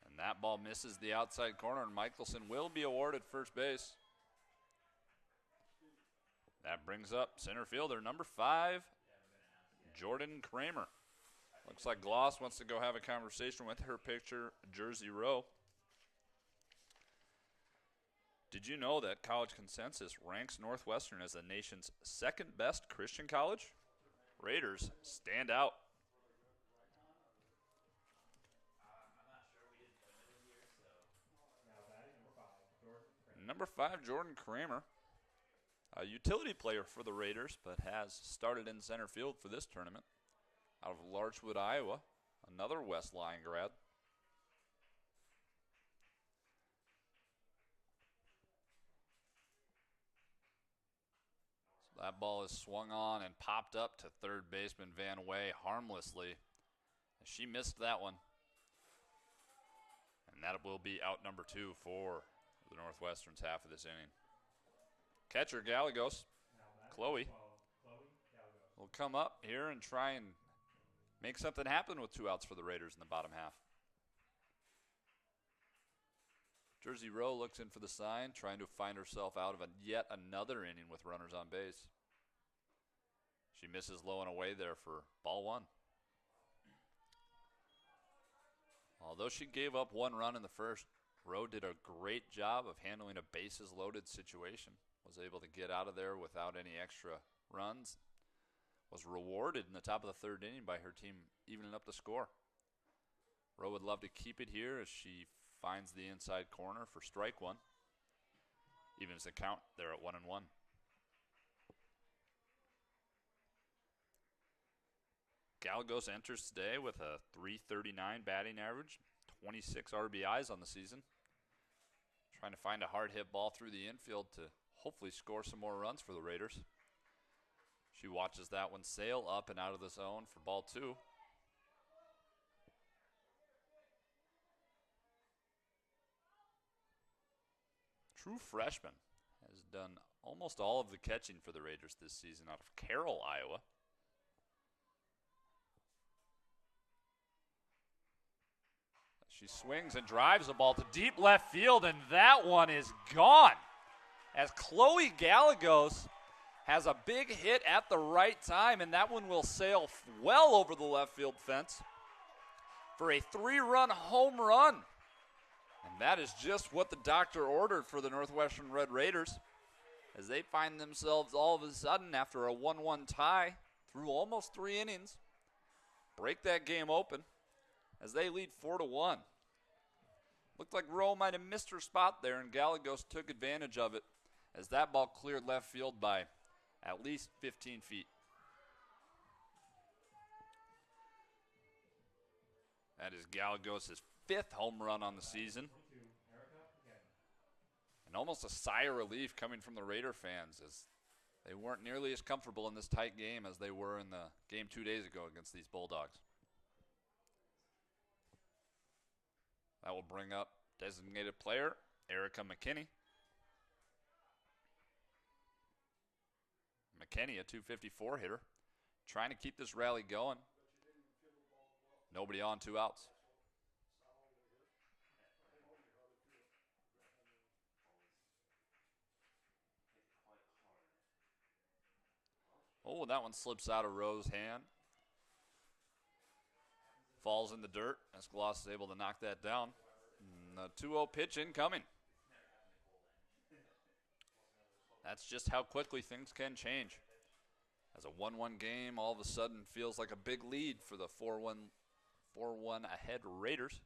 And that ball misses the outside corner, and Michelson will be awarded first base. That brings up center fielder number 5, Jordan Kramer. Looks like Gloss wants to go have a conversation with her pitcher, Jersey Rowe. Did you know that College Consensus ranks Northwestern as the nation's second best Christian college? Raiders stand out. Number 5, Jordan Kramer, a utility player for the Raiders, but has started in center field for this tournament. Out of Larchwood, Iowa, another West Line grad. So that ball is swung on and popped up to third baseman Van Way harmlessly. She missed that one. And that will be out number 2 for the Northwestern's half of this inning. Catcher Gallegos, Chloe, will come up here and try and make something happen with 2 outs for the Raiders in the bottom half. Jersey Rowe looks in for the sign, trying to find herself out of yet another inning with runners on base. She misses low and away there for ball 1. Although she gave up 1 run in the first, Rowe did a great job of handling a bases loaded situation. Was able to get out of there without any extra runs. Was rewarded in the top of the third inning by her team evening up the score. Rowe would love to keep it here as she finds the inside corner for strike 1. Evens the count there at 1-1. Gallegos enters today with a .339 batting average, 26 RBIs on the season. Trying to find a hard hit ball through the infield to hopefully score some more runs for the Raiders. She watches that one sail up and out of the zone for ball 2. True freshman, has done almost all of the catching for the Raiders this season out of Carroll, Iowa. She swings and drives the ball to deep left field, and that one is gone. As Chloe Gallegos has a big hit at the right time, and that one will sail well over the left field fence for a 3-run home run. And that is just what the doctor ordered for the Northwestern Red Raiders, as they find themselves all of a sudden after a 1-1 tie through almost 3 innings, break that game open as they lead 4-1. Looked like Rowe might have missed her spot there, and Gallegos took advantage of it as that ball cleared left field by at least 15 feet. That is Gallegos' 5th home run on the season. And almost a sigh of relief coming from the Raider fans, as they weren't nearly as comfortable in this tight game as they were in the game 2 days ago against these Bulldogs. That will bring up designated player Erica McKinney. McKinney, a .254 hitter, trying to keep this rally going. Nobody on, 2 outs. Oh, that one slips out of Rowe's hand. Falls in the dirt as Gloss is able to knock that down. And the 2-0 pitch incoming. That's just how quickly things can change. As a 1-1 game all of a sudden feels like a big lead for the 4-1 ahead Raiders.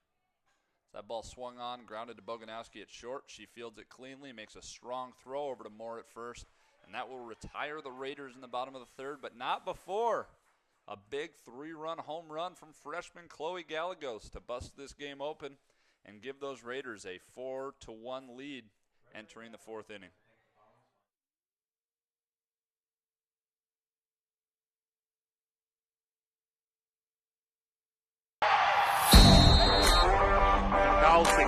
That ball swung on, grounded to Boganowski at short. She fields it cleanly, makes a strong throw over to Moore at first, and that will retire the Raiders in the bottom of the 3rd, but not before a big 3-run home run from freshman Chloe Gallegos to bust this game open and give those Raiders a 4-1 lead entering the 4th inning.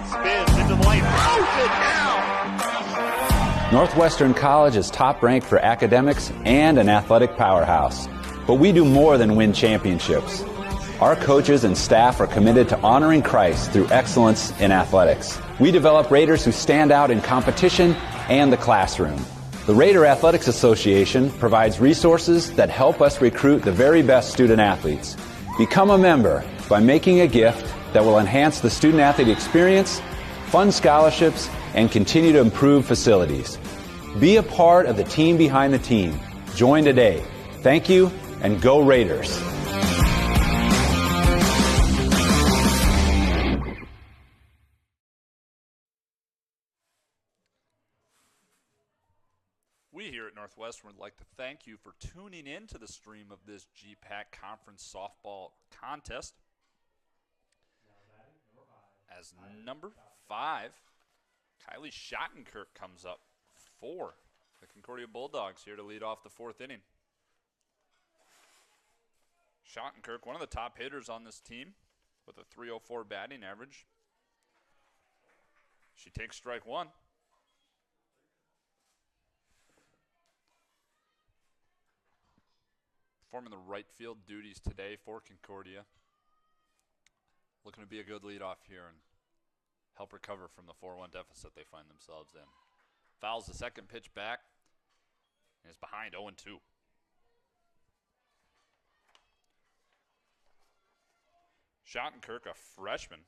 Spins into the lane, throws it down. Northwestern College is top ranked for academics and an athletic powerhouse. But we do more than win championships. Our coaches and staff are committed to honoring Christ through excellence in athletics. We develop Raiders who stand out in competition and the classroom. The Raider Athletics Association provides resources that help us recruit the very best student athletes. Become a member by making a gift that will enhance the student-athlete experience, fund scholarships, and continue to improve facilities. Be a part of the team behind the team. Join today. Thank you, and go Raiders. We here at Northwestern would like to thank you for tuning in to the stream of this GPAC Conference Softball Contest. As number 5, Kylie Schottenkirk comes up for the Concordia Bulldogs here to lead off the 4th inning. Schottenkirk, one of the top hitters on this team with a .304 batting average. She takes strike 1. Performing the right field duties today for Concordia. Looking to be a good leadoff here and help recover from the 4-1 deficit they find themselves in. Fouls the second pitch back and is behind 0-2. Schottenkirk, a freshman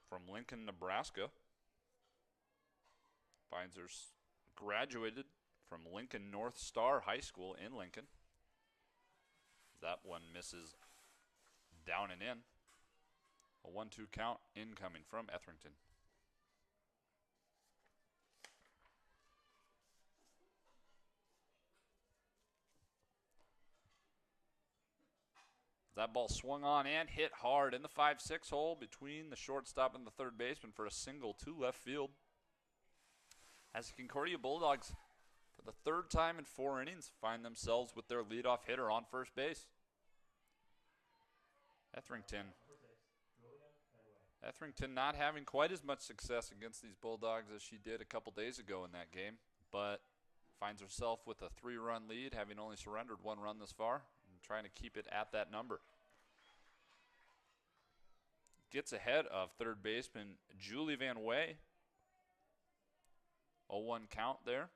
from Lincoln, Nebraska, finds her graduated from Lincoln North Star High School in Lincoln. That one misses down and in. A 1-2 count incoming from Etherington. That ball swung on and hit hard in the 5-6 hole between the shortstop and the third baseman for a single to left field. As the Concordia Bulldogs for the third time in 4 innings, find themselves with their leadoff hitter on first base. Etherington not having quite as much success against these Bulldogs as she did a couple days ago in that game, but finds herself with a 3-run lead, having only surrendered 1 run this far, and trying to keep it at that number. Gets ahead of third baseman Julie Van Wey. 0-1 count there.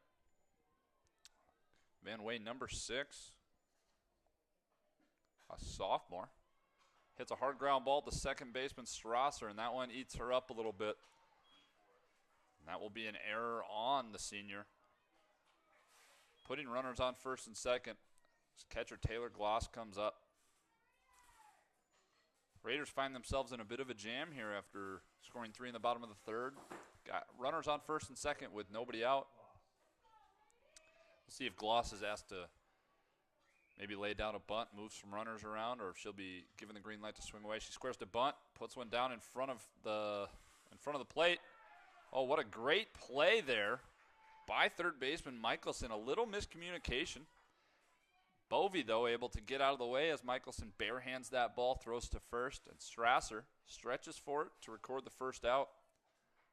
Van Wey, number 6, a sophomore. Hits a hard ground ball to second baseman Strasser, and that one eats her up a little bit. And that will be an error on the senior. Putting runners on first and second. Catcher Taylor Gloss comes up. Raiders find themselves in a bit of a jam here after scoring 3 in the bottom of the third. Got runners on first and second with nobody out. We'll see if Gloss is asked to maybe lay down a bunt, move some runners around, or if she'll be given the green light to swing away. She squares to bunt, puts one down in front of the plate. Oh, what a great play there by third baseman Michelson. A little miscommunication. Bovey, though, able to get out of the way as Michelson barehands that ball, throws to first, and Strasser stretches for it to record the first out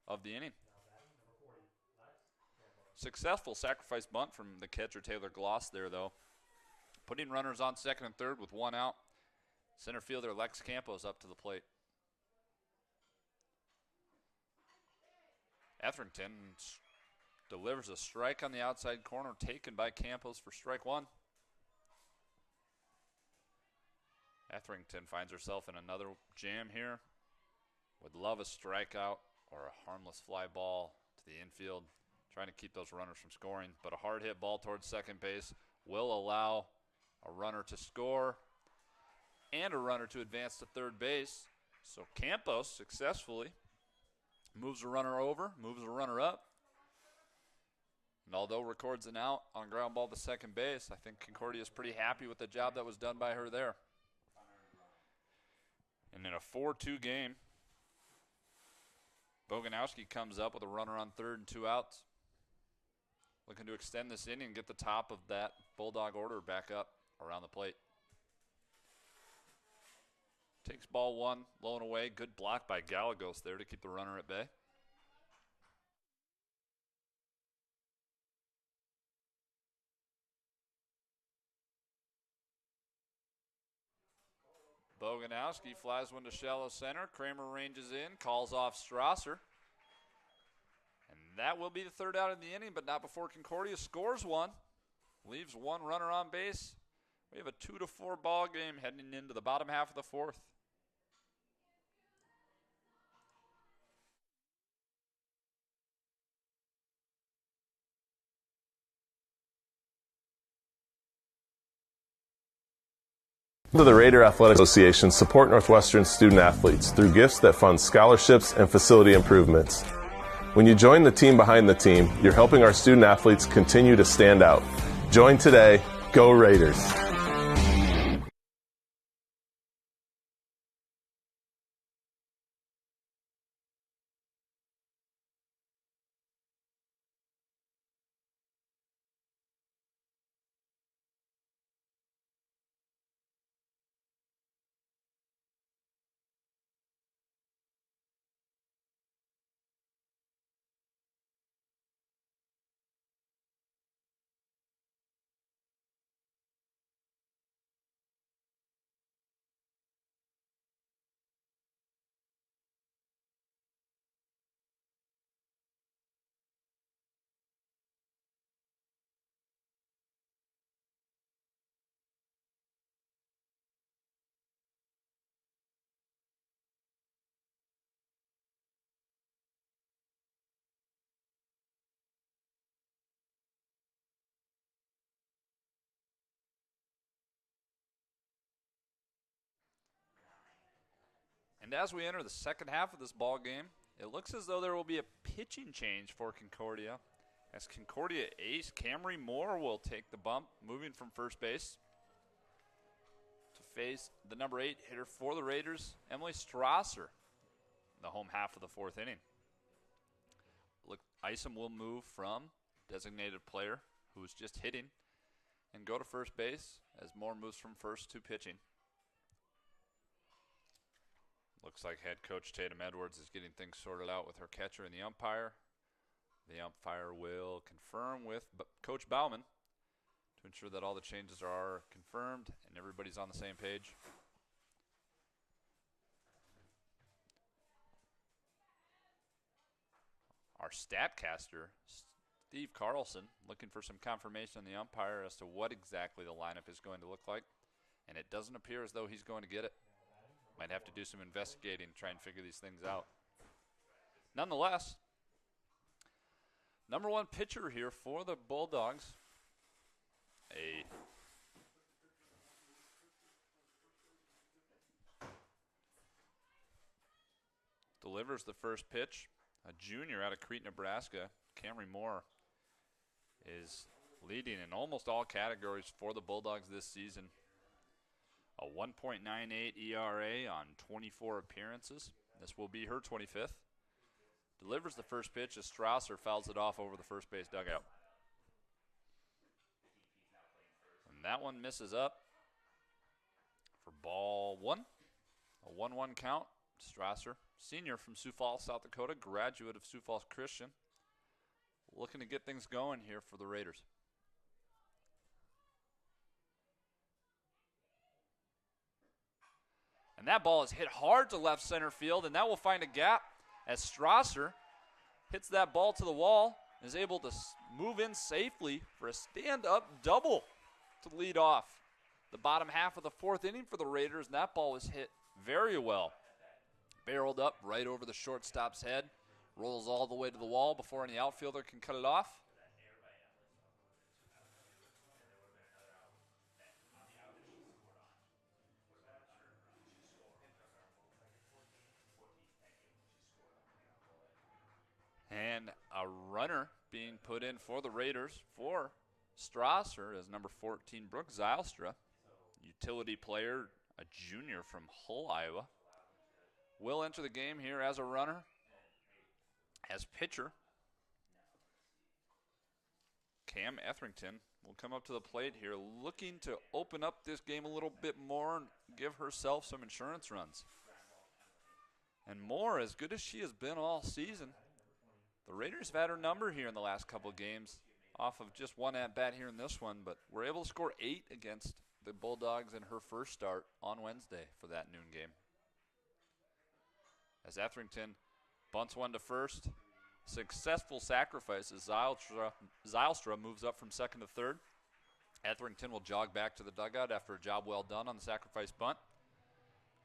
of the inning. Successful sacrifice bunt from the catcher Taylor Gloss there, though. Putting runners on second and third with 1 out. Center fielder Lex Campos up to the plate. Etherington delivers a strike on the outside corner, taken by Campos for strike 1. Etherington finds herself in another jam here. Would love a strikeout or a harmless fly ball to the infield, trying to keep those runners from scoring. But a hard hit ball towards second base will allow a runner to score and a runner to advance to third base. So Campos successfully moves a runner over, moves a runner up. And although records an out on ground ball to second base, I think Concordia is pretty happy with the job that was done by her there. And in a 4-2 game, Boganowski comes up with a runner on third and 2 outs. Looking to extend this inning and get the top of that Bulldog order back up around the plate. Takes ball 1, low and away. Good block by Gallegos there to keep the runner at bay. Boganowski flies one to shallow center. Kramer ranges in, calls off Strasser. And that will be the third out of the inning, but not before Concordia scores 1. Leaves 1 runner on base. We have a 2-4 ball game heading into the bottom half of the 4th. The Raider Athletic Association support Northwestern student athletes through gifts that fund scholarships and facility improvements. When you join the team behind the team, you're helping our student athletes continue to stand out. Join today. Go Raiders! And as we enter the second half of this ball game, it looks as though there will be a pitching change for Concordia, as Concordia ace Camry Moore will take the bump, moving from first base to face the number 8 hitter for the Raiders, Emily Strasser, in the home half of the 4th inning. Look, Isom will move from designated player who's just hitting, and go to first base as Moore moves from first to pitching. Looks like head coach Tatum Edwards is getting things sorted out with her catcher and the umpire. The umpire will confirm with Coach Bauman to ensure that all the changes are confirmed and everybody's on the same page. Our statcaster, Steve Carlson, looking for some confirmation on the umpire as to what exactly the lineup is going to look like. And it doesn't appear as though he's going to get it. Might have to do some investigating to try and figure these things out. Nonetheless, number one pitcher here for the Bulldogs, delivers the first pitch. A junior out of Crete, Nebraska, Camry Moore, is leading in almost all categories for the Bulldogs this season. A 1.98 ERA on 24 appearances. This will be her 25th. Delivers the first pitch as Strasser fouls it off over the first base dugout. And that one misses up for ball one. A 1-1 count. Strasser, senior from Sioux Falls, South Dakota, graduate of Sioux Falls Christian, looking to get things going here for the Raiders. And that ball is hit hard to left center field, and that will find a gap as Strasser hits that ball to the wall and is able to move in safely for a stand-up double to lead off the bottom half of the fourth inning for the Raiders, and that ball was hit very well. Barreled up right over the shortstop's head, rolls all the way to the wall before any outfielder can cut it off. And a runner being put in for the Raiders for Strasser as number 14, Brooke Zylstra, utility player, a junior from Hull, Iowa, will enter the game here as a runner. As pitcher, Cam Etherington will come up to the plate here, looking to open up this game a little bit more and give herself some insurance runs. And Moore, as good as she has been all season, the Raiders have had her number here in the last couple of games, off of just one at-bat here in this one, but were able to score 8 against the Bulldogs in her first start on Wednesday for that noon game. As Etherington bunts one to first, successful sacrifice as Zylstra moves up from second to third. Etherington will jog back to the dugout after a job well done on the sacrifice bunt.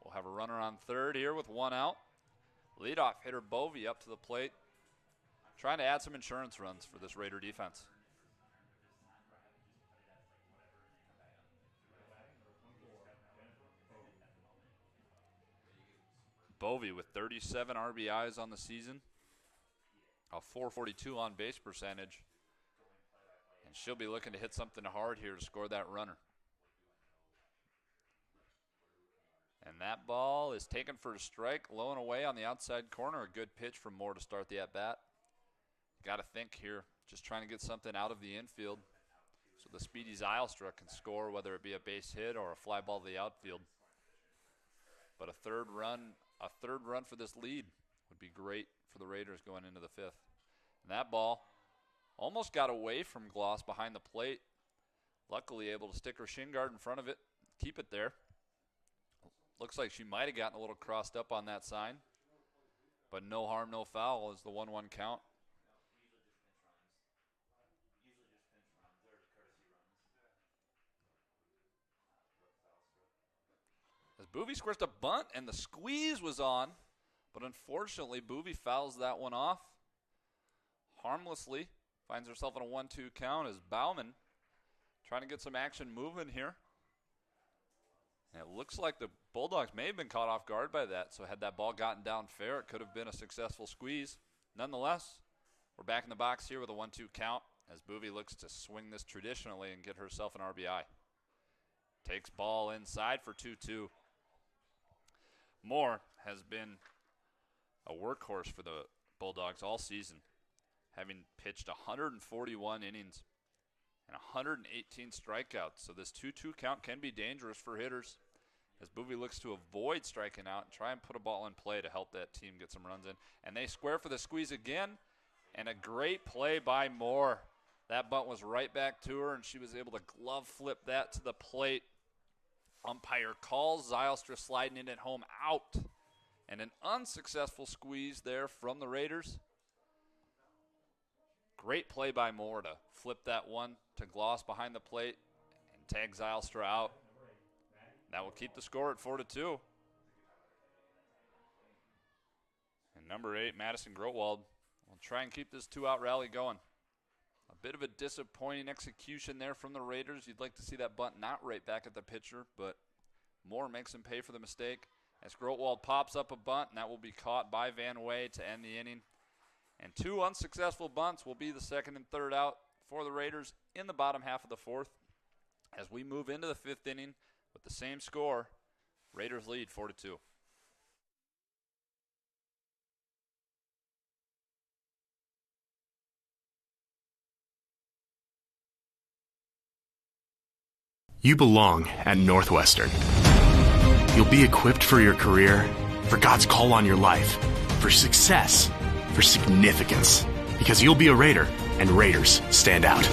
We'll have a runner on third here with one out. Leadoff hitter Bovey up to the plate, trying to add some insurance runs for this Raider defense. Bovey with 37 RBIs on the season, a .442 on base percentage, and she'll be looking to hit something hard here to score that runner. And that ball is taken for a strike, low and away on the outside corner. A good pitch from Moore to start the at-bat. Got to think here, just trying to get something out of the infield so the speedy Zylstra can score, whether it be a base hit or a fly ball to the outfield. But a third run for this lead would be great for the Raiders going into the fifth. And that ball almost got away from Gloss behind the plate. Luckily able to stick her shin guard in front of it, keep it there. Looks like she might have gotten a little crossed up on that sign. But no harm, no foul is the 1-1 count. As Boovie scores a bunt, and the squeeze was on, but unfortunately Boovie fouls that one off. Harmlessly finds herself in a 1-2 count as Bauman trying to get some action moving here. And it looks like the Bulldogs may have been caught off guard by that, so had that ball gotten down fair, it could have been a successful squeeze. Nonetheless, we're back in the box here with a 1-2 count as Boovie looks to swing this traditionally and get herself an RBI. Takes ball inside for 2-2. Moore has been a workhorse for the Bulldogs all season, having pitched 141 innings and 118 strikeouts. So this 2-2 count can be dangerous for hitters as Boovie looks to avoid striking out and try and put a ball in play to help that team get some runs in. And they square for the squeeze again, and a great play by Moore. That bunt was right back to her, and she was able to glove flip that to the plate. Umpire calls Zylstra sliding in at home out. And an unsuccessful squeeze there from the Raiders. Great play by Moore to flip that one to Gloss behind the plate and tag Zylstra out. That will keep the score at 4-2. And number 8, Madison Grotwald, will try and keep this 2-out rally going. A bit of a disappointing execution there from the Raiders. You'd like to see that bunt not right back at the pitcher, but Moore makes him pay for the mistake. As Grotwald pops up a bunt, and that will be caught by Van Way to end the inning. And 2 unsuccessful bunts will be the second and third out for the Raiders in the bottom half of the 4th. As we move into the 5th inning with the same score, Raiders lead 4-2. You belong at Northwestern. You'll be equipped for your career, for God's call on your life, for success, for significance, because you'll be a Raider, and Raiders stand out.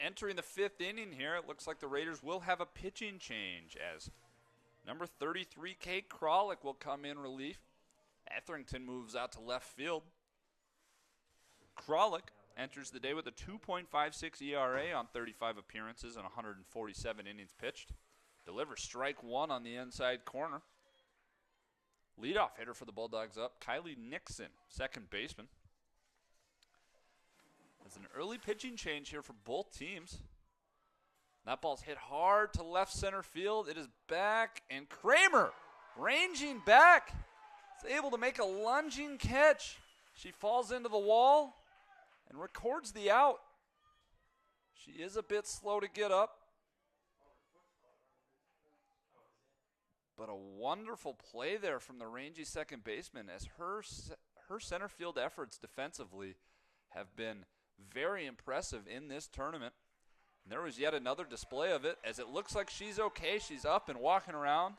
Entering the 5th inning here, it looks like the Raiders will have a pitching change as number 33, Kate Kralik, will come in relief. Etherington moves out to left field. Kralik enters the day with a 2.56 ERA on 35 appearances and 147 innings pitched. Delivers strike 1 on the inside corner. Leadoff hitter for the Bulldogs up, Kylie Nixon, second baseman. There's an early pitching change here for both teams. That ball's hit hard to left center field. It is back, and Kramer, ranging back, is able to make a lunging catch. She falls into the wall and records the out. She is a bit slow to get up, but a wonderful play there from the rangy second baseman as her center field efforts defensively have been very impressive in this tournament. And there was yet another display of it as it looks like she's okay. She's up and walking around.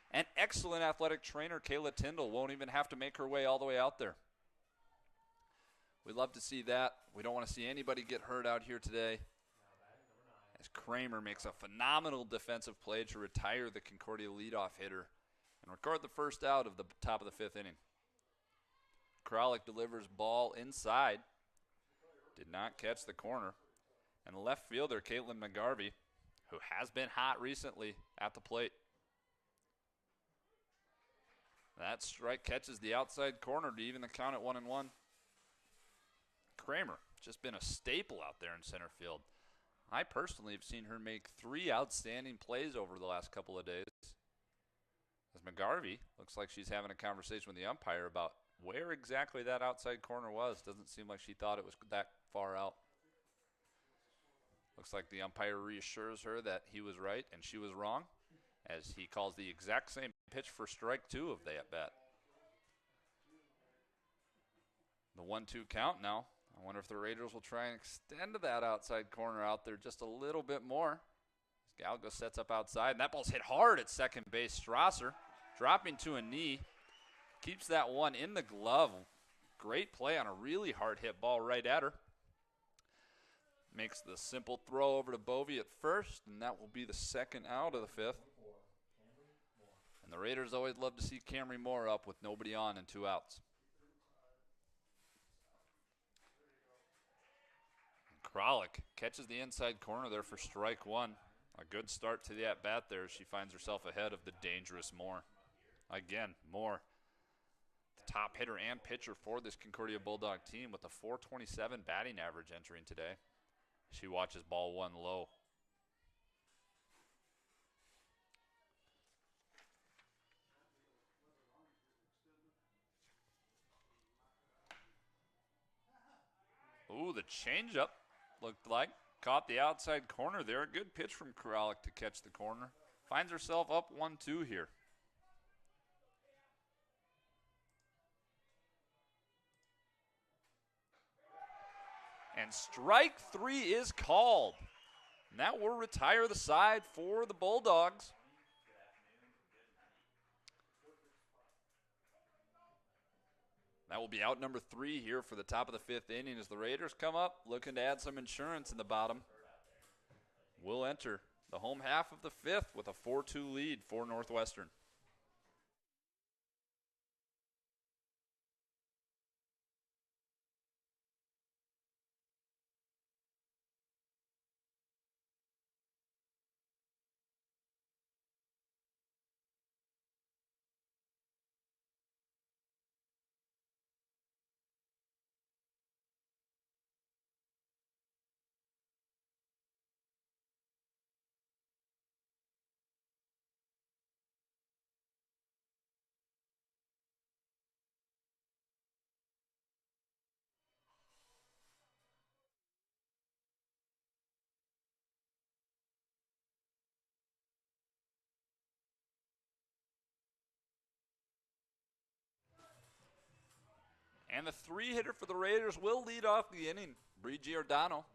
And excellent athletic trainer Kayla Tyndall won't even have to make her way all the way out there. We love to see that. We don't want to see anybody get hurt out here today. As Kramer makes a phenomenal defensive play to retire the Concordia leadoff hitter and record the first out of the top of the 5th inning. Kralik delivers ball inside. Did not catch the corner. And the left fielder, Caitlin McGarvey, who has been hot recently at the plate. That strike catches the outside corner to even the count at 1-1. Kramer, just been a staple out there in center field. I personally have seen her make 3 outstanding plays over the last couple of days. As McGarvey looks like she's having a conversation with the umpire about where exactly that outside corner was. Doesn't seem like she thought it was that far out. Looks like the umpire reassures her that he was right and she was wrong, as he calls the exact same pitch for strike 2 of the at-bat. The 1-2 count now. I wonder if the Raiders will try and extend that outside corner out there just a little bit more. Galgo sets up outside, and that ball's hit hard at second base. Strasser dropping to a knee. Keeps that one in the glove. Great play on a really hard hit ball right at her. Makes the simple throw over to Bovey at first, and that will be the second out of the 5th. And the Raiders always love to see Camry Moore up with nobody on and 2 outs. Kralik catches the inside corner there for strike one. A good start to the at-bat there. She finds herself ahead of the dangerous Moore. Again, Moore, the top hitter and pitcher for this Concordia Bulldog team with a .427 batting average entering today. She watches ball one low. Ooh, the changeup looked like. Caught the outside corner there. A good pitch from Kralik to catch the corner. Finds herself up 1-2 here. And strike three is called. And that will retire the side for the Bulldogs. That will be out number 3 here for the top of the 5th inning as the Raiders come up looking to add some insurance in the bottom. We'll enter the home half of the 5th with a 4-2 lead for Northwestern. And the 3-hitter for the Raiders will lead off the inning, Bree Giordano.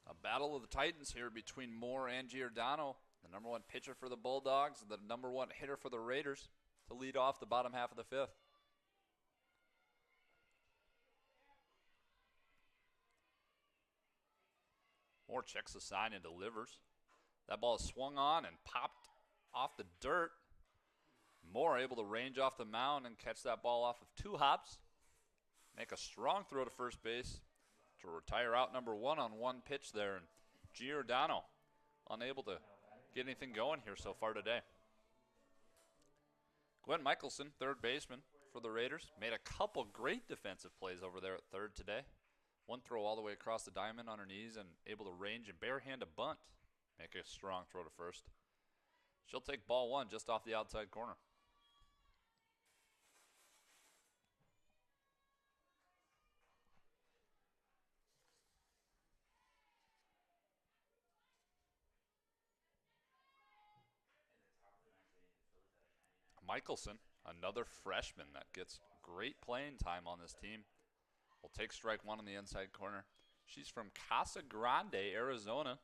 A battle of the Titans here between Moore and Giordano, the number 1 pitcher for the Bulldogs and the number 1 hitter for the Raiders to lead off the bottom half of the 5th. Moore checks the sign and delivers. That ball is swung on and popped off the dirt. Moore able to range off the mound and catch that ball off of 2 hops. Make a strong throw to first base to retire out number 1 on 1 pitch there. And Giordano unable to get anything going here so far today. Gwen Michelson, third baseman for the Raiders, made a couple great defensive plays over there at third today. One throw all the way across the diamond on her knees and able to range and barehand a bunt. Make a strong throw to first. She'll take ball 1 just off the outside corner. Michelson, another freshman that gets great playing time on this team, will take strike 1 on the inside corner. She's from Casa Grande, Arizona,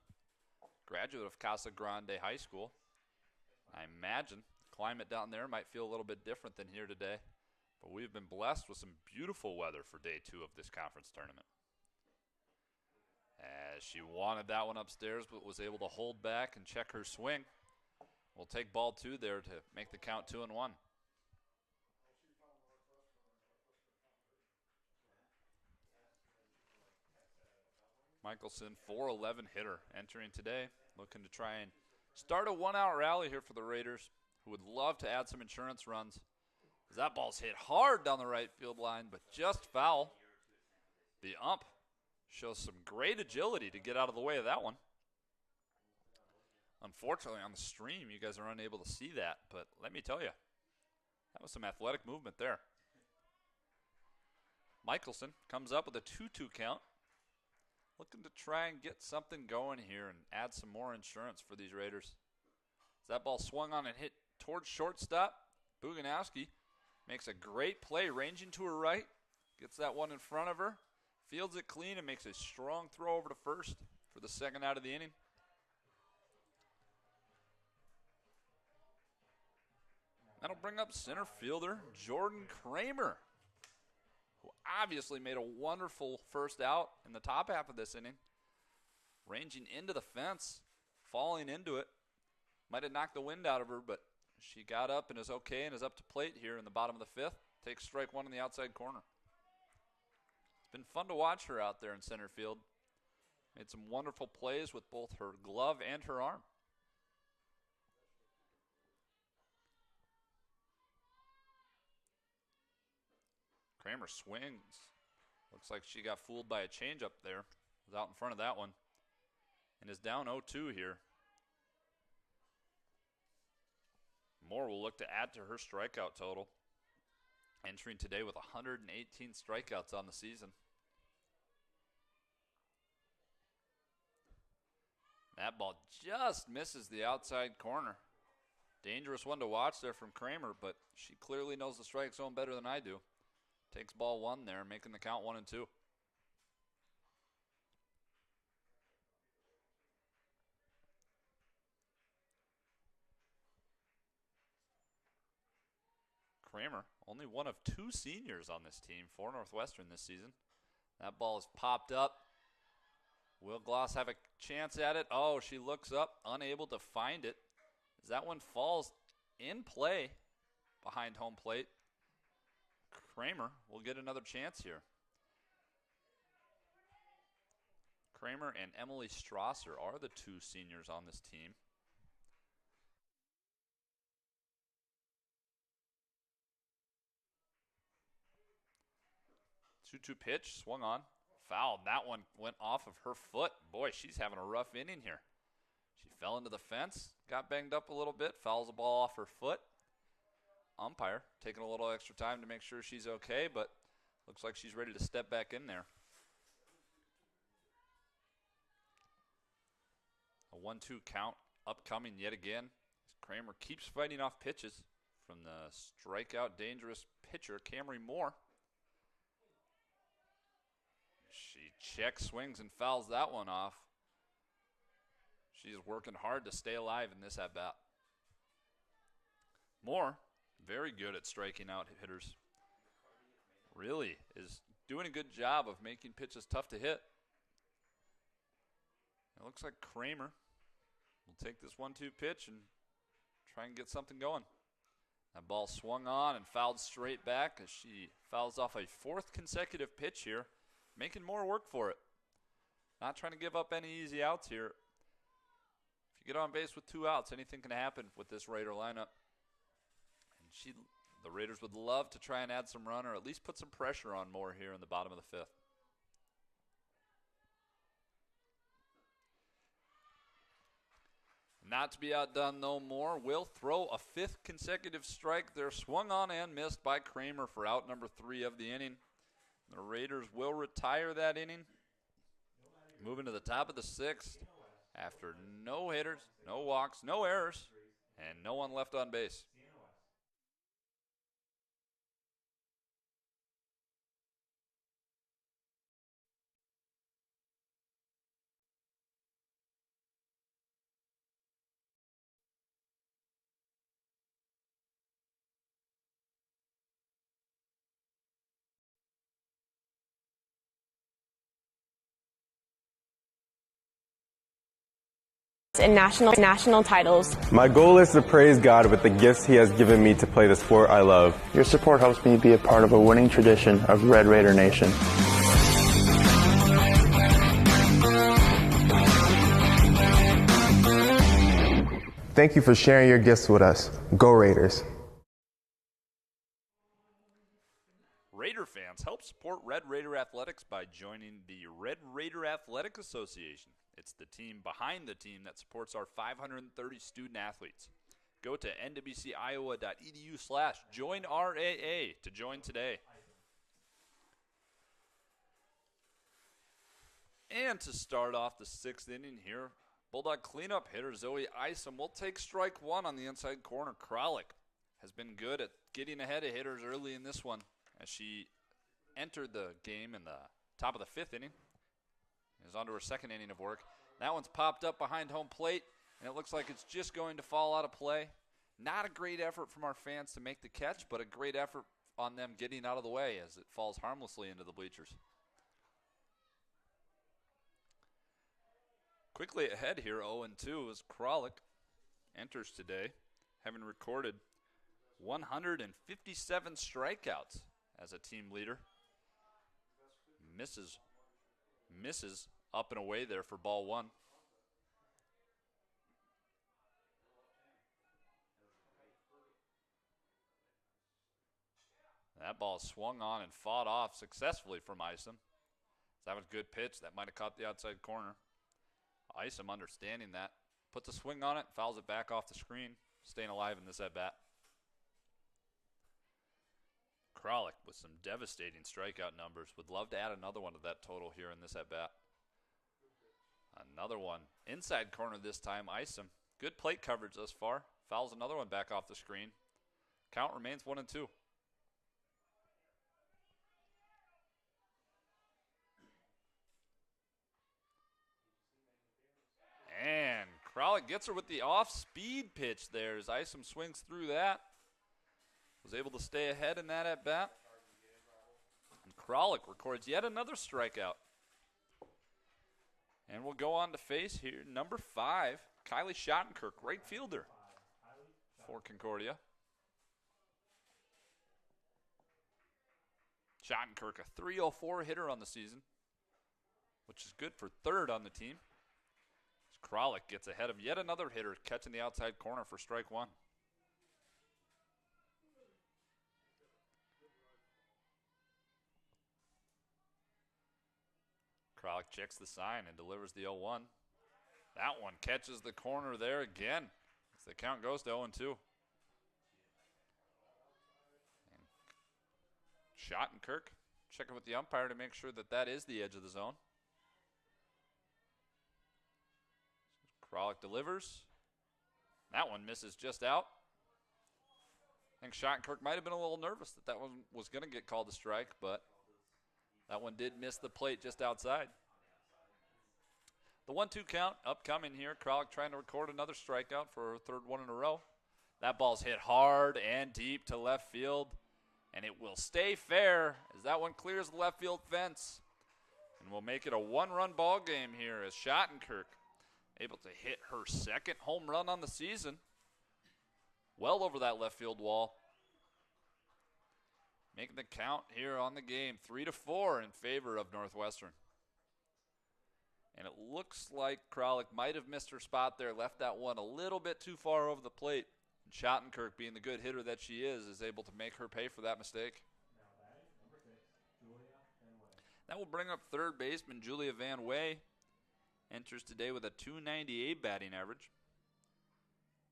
graduate of Casa Grande High School. I imagine the climate down there might feel a little bit different than here today, but we've been blessed with some beautiful weather for day 2 of this conference tournament. As she wanted that one upstairs, but was able to hold back and check her swing. We'll take ball 2 there to make the count 2-1. Michelson, 4-11 hitter entering today, looking to try and start a 1-out rally here for the Raiders, who would love to add some insurance runs. As that ball's hit hard down the right field line, but just foul. The ump shows some great agility to get out of the way of that one. Unfortunately, on the stream, you guys are unable to see that, but let me tell you, that was some athletic movement there. Michelson comes up with a 2-2 count, looking to try and get something going here and add some more insurance for these Raiders. As that ball swung on and hit towards shortstop, Buganowski makes a great play, ranging to her right, gets that one in front of her, fields it clean, and makes a strong throw over to first for the 2nd out of the inning. That'll bring up center fielder Jordan Kramer, who obviously made a wonderful first out in the top half of this inning. Ranging into the fence, falling into it. Might have knocked the wind out of her, but she got up and is okay and is up to plate here in the bottom of the 5th. Takes strike 1 in the outside corner. It's been fun to watch her out there in center field. Made some wonderful plays with both her glove and her arm. Kramer swings. Looks like she got fooled by a changeup there. Was out in front of that one. And is down 0-2 here. Moore will look to add to her strikeout total. Entering today with 118 strikeouts on the season. That ball just misses the outside corner. Dangerous one to watch there from Kramer, but she clearly knows the strike zone better than I do. Takes ball one there, making the count 1-2. Kramer, only one of 2 seniors on this team for Northwestern this season. That ball is popped up. Will Gloss have a chance at it? Oh, she looks up, unable to find it. As that one falls in play behind home plate. Kramer will get another chance here. Kramer and Emily Strasser are the 2 seniors on this team. 2-2 pitch, swung on, fouled. That one went off of her foot. Boy, she's having a rough inning here. She fell into the fence, got banged up a little bit, fouls the ball off her foot. Umpire taking a little extra time to make sure she's okay, but looks like she's ready to step back in there. A 1-2 count upcoming yet again. Kramer keeps fighting off pitches from the strikeout dangerous pitcher, Camry Moore. She checks, swings, and fouls that one off. She's working hard to stay alive in this at-bat. Moore, very good at striking out hitters. Really is doing a good job of making pitches tough to hit. It looks like Kramer will take this 1-2 pitch and try and get something going. That ball swung on and fouled straight back as she fouls off a 4th consecutive pitch here, making Moore work for it. Not trying to give up any easy outs here. If you get on base with 2 outs, anything can happen with this Raider lineup. And the Raiders would love to try and add some run or at least put some pressure on Moore here in the bottom of the 5th. Not to be outdone, though, Moore will throw a 5th consecutive strike there, swung on and missed by Kramer for out number 3 of the inning. The Raiders will retire that inning. Moving to the top of the 6th after no hitters, no walks, no errors, and no one left on base. In national titles. My goal is to praise God with the gifts He has given me to play the sport I love. Your support helps me be a part of a winning tradition of Red Raider Nation. Thank you for sharing your gifts with us. Go Raiders. Raider fans, help support Red Raider Athletics by joining the Red Raider Athletic Association. It's the team behind the team that supports our 530 student athletes. Go to nwciowa.edu/joinRAA to join today. And to start off the 6th inning here, Bulldog cleanup hitter Zoe Isom will take strike 1 on the inside corner. Kralik has been good at getting ahead of hitters early in this one as she entered the game in the top of the 5th inning. Is on to her 2nd inning of work. That one's popped up behind home plate, and it looks like it's just going to fall out of play. Not a great effort from our fans to make the catch, but a great effort on them getting out of the way as it falls harmlessly into the bleachers. Quickly ahead here, 0-2, as Kralik enters today, having recorded 157 strikeouts as a team leader. misses up and away there for ball one. That ball swung on and fought off successfully from Isom. That was a good pitch. That might have caught the outside corner. Isom understanding that. Puts a swing on it, fouls it back off the screen, staying alive in this at-bat. Kralik with some devastating strikeout numbers. Would love to add another one to that total here in this at-bat. Another one. Inside corner this time, Isom. Good plate coverage thus far. Fouls another one back off the screen. Count remains 1-2. And Kralik gets her with the off-speed pitch there as Isom swings through that. Was able to stay ahead in that at-bat. And Kralik records yet another strikeout. And we'll go on to face here number 5, Kylie Schottenkirk, right fielder for Concordia. Schottenkirk, a .304 hitter on the season, which is good for third on the team. Kralik gets ahead of yet another hitter, catching the outside corner for strike one. Kralik checks the sign and delivers the 0-1. That one catches the corner there again as the count goes to 0-2. And Schottenkirk checking with the umpire to make sure that that is the edge of the zone. Kralik delivers. That one misses just out. I think Schottenkirk might have been a little nervous that that one was going to get called a strike, but that one did miss the plate just outside. The 1-2 count upcoming here. Kralik trying to record another strikeout for a third one in a row. That ball's hit hard and deep to left field, and it will stay fair as that one clears the left field fence. And we'll make it a one-run ball game here as Schottenkirk able to hit her second home run on the season. Well over that left field wall. Making the count here on the game, 3-4 in favor of Northwestern. And it looks like Kralik might have missed her spot there, left that one a little bit too far over the plate. And Schottenkirk, being the good hitter that she is able to make her pay for that mistake. That will bring up third baseman Julia Van Way. Enters today with a .298 batting average.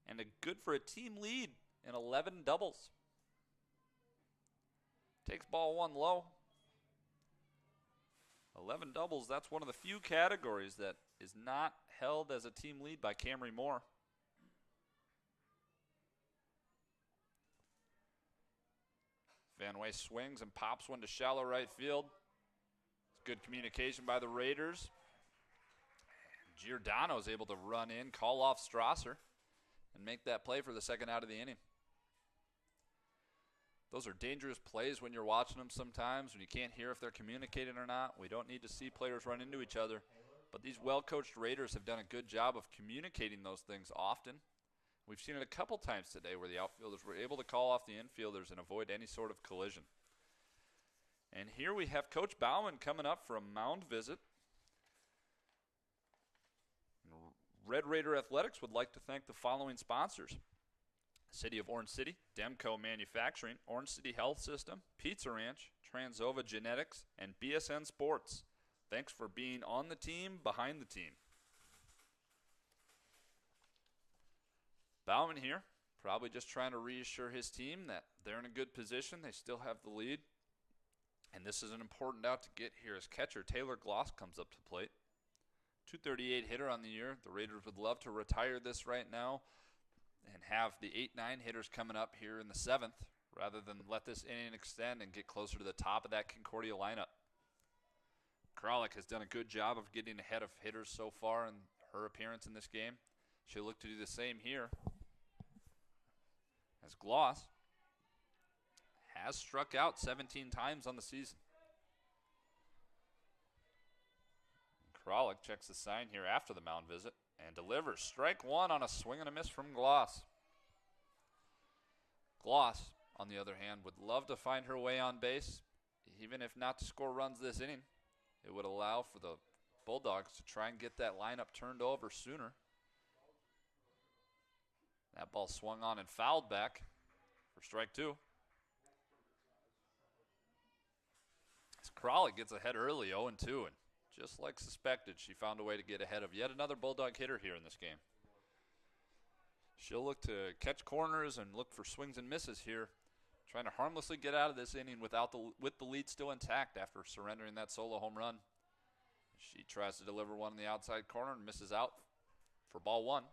And a good for a team lead in 11 doubles. Takes ball one low. 11 doubles, that's one of the few categories that is not held as a team lead by Camry Moore. Van Way swings and pops one to shallow right field. Good communication by the Raiders. Giordano is able to run in, call off Strasser, and make that play for the second out of the inning. Those are dangerous plays when you're watching them sometimes, when you can't hear if they're communicating or not. We don't need to see players run into each other. But these well-coached Raiders have done a good job of communicating those things often. We've seen it a couple times today where the outfielders were able to call off the infielders and avoid any sort of collision. And here we have Coach Bauman coming up for a mound visit. Red Raider Athletics would like to thank the following sponsors: City of Orange City, Demco Manufacturing, Orange City Health System, Pizza Ranch, Transova Genetics, and BSN Sports. Thanks for being on the team, behind the team. Bauman here, probably just trying to reassure his team that they're in a good position. They still have the lead. And this is an important out to get here as catcher Taylor Gloss comes up to plate. .238 hitter on the year. The Raiders would love to retire this right now and have the 8-9 hitters coming up here in the 7th rather than let this inning extend and get closer to the top of that Concordia lineup. Kralik has done a good job of getting ahead of hitters so far in her appearance in this game. She'll look to do the same here as Gloss has struck out 17 times on the season. Kralik checks the sign here after the mound visit and delivers strike one on a swing and a miss from Gloss. Gloss, on the other hand, would love to find her way on base, even if not to score runs this inning. It would allow for the Bulldogs to try and get that lineup turned over sooner. That ball swung on and fouled back for strike 2. As Kralik gets ahead early, 0-2, and just like suspected, she found a way to get ahead of yet another Bulldog hitter here in this game. She'll look to catch corners and look for swings and misses here, trying to harmlessly get out of this inning with the lead still intact after surrendering that solo home run. She tries to deliver one in the outside corner and misses out for ball 1.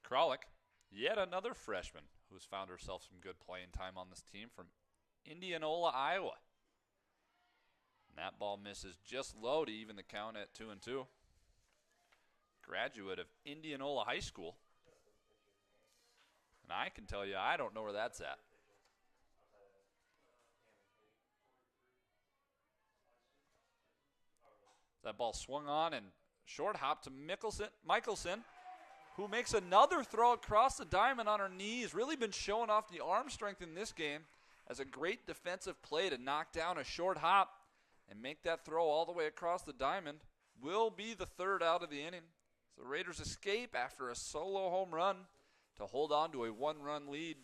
Kralik, yet another freshman who's found herself some good playing time on this team from Indianola, Iowa. And that ball misses just low to even the count at 2-2. Graduate of Indianola High School. And I can tell you, I don't know where that's at. That ball swung on and short hop to Michelson, who makes another throw across the diamond on her knees. Really been showing off the arm strength in this game as a great defensive play to knock down a short hop and make that throw all the way across the diamond. Will be the third out of the inning. So the Raiders escape after a solo home run to hold on to a 1-run lead.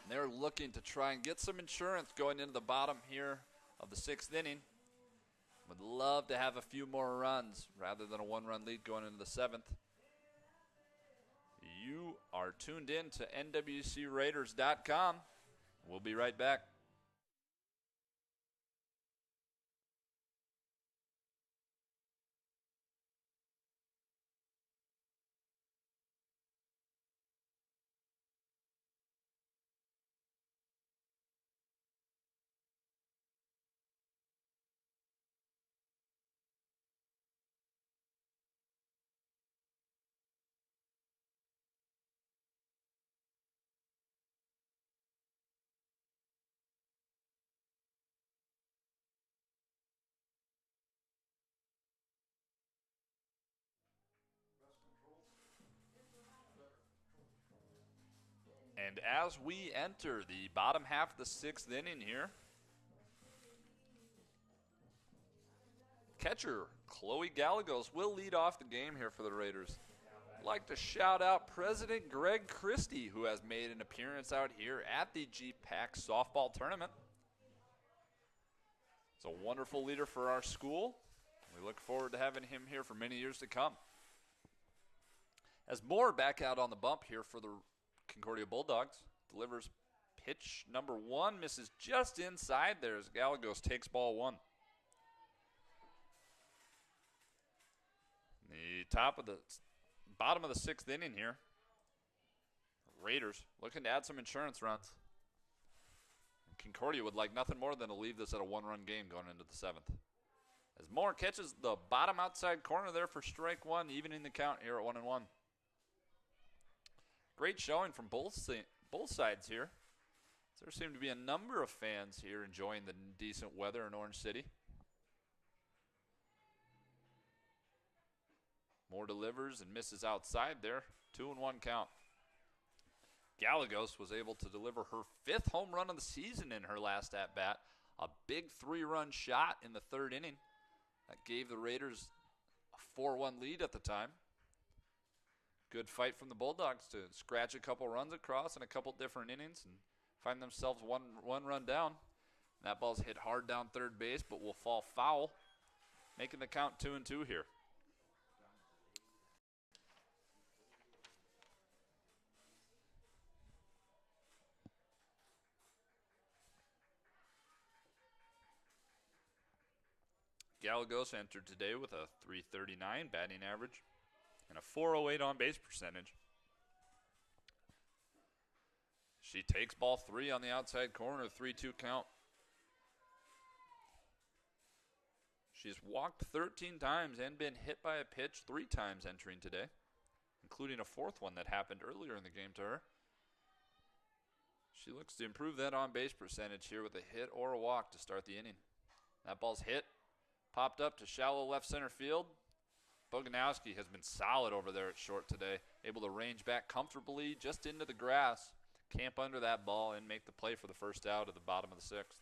And they're looking to try and get some insurance going into the bottom here of the 6th inning. Would love to have a few more runs rather than a 1-run lead going into the 7th. You are tuned in to NWCRaiders.com. We'll be right back. And as we enter the bottom half of the 6th inning here, catcher Chloe Gallegos will lead off the game here for the Raiders. I'd like to shout out President Greg Christie, who has made an appearance out here at the GPAC softball tournament. It's a wonderful leader for our school. We look forward to having him here for many years to come. As Moore back out on the bump here for the Concordia Bulldogs, delivers pitch number 1, misses just inside there as Gallegos takes ball 1. The bottom of the 6th inning here. Raiders looking to add some insurance runs. Concordia would like nothing more than to leave this at a 1-run game going into the 7th. As Moore catches the bottom outside corner there for strike 1, evening the count here at 1-1. Great showing from both sides here. There seem to be a number of fans here enjoying the decent weather in Orange City. Moore delivers and misses outside there. 2-1 count. Gallegos was able to deliver her 5th home run of the season in her last at-bat. A big 3-run shot in the 3rd inning. That gave the Raiders a 4-1 lead at the time. Good fight from the Bulldogs to scratch a couple runs across in a couple different innings and find themselves one run down. That ball's hit hard down third base, but will fall foul, making the count 2-2 here. Gallegos entered today with a .339 batting average and a .408 on-base percentage. She takes ball 3 on the outside corner, 3-2 count. She's walked 13 times and been hit by a pitch 3 times entering today, including a 4th one that happened earlier in the game to her. She looks to improve that on-base percentage here with a hit or a walk to start the inning. That ball's hit, popped up to shallow left center field, Boganowski has been solid over there at short today, able to range back comfortably just into the grass, camp under that ball, and make the play for the first out at the bottom of the sixth.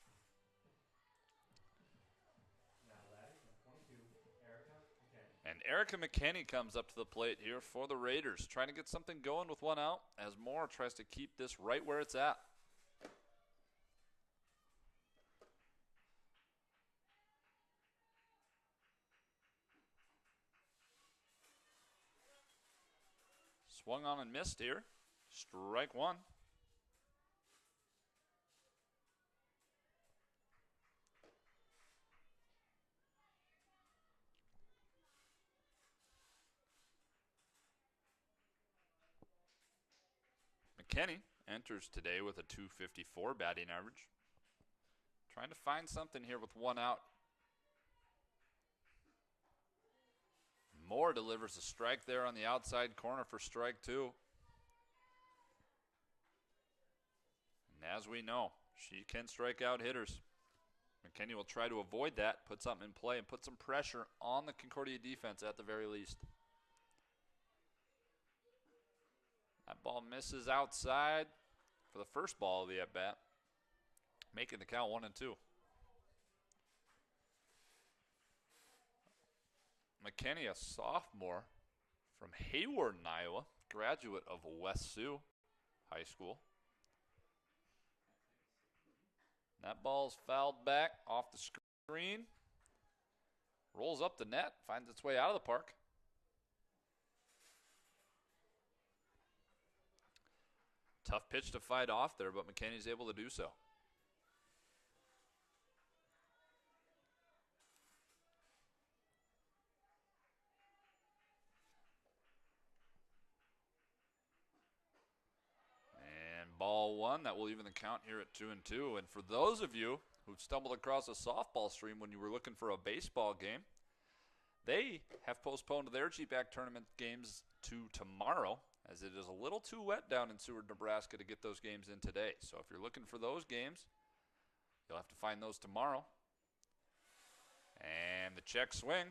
And Erica McKinney comes up to the plate here for the Raiders, trying to get something going with one out as Moore tries to keep this right where it's at. Swung on and missed here. Strike one. McKinney enters today with a .254 batting average. Trying to find something here with one out. Moore delivers a strike there on the outside corner for strike two. And as we know, she can strike out hitters. McKinney will try to avoid that, put something in play, and put some pressure on the Concordia defense at the very least. That ball misses outside for the first ball of the at-bat, making the count 1-2. McKinney, a sophomore from Hawarden, Iowa, graduate of West Sioux High School. That ball's fouled back off the screen, rolls up the net, finds its way out of the park. Tough pitch to fight off there, but McKinney's able to do so. And ball one, that will even the count here at 2-2. And for those of you who stumbled across a softball stream when you were looking for a baseball game, they have postponed their GPAC tournament games to tomorrow, as it is a little too wet down in Seward, Nebraska to get those games in today. So if you're looking for those games, you'll have to find those tomorrow. And the check swing,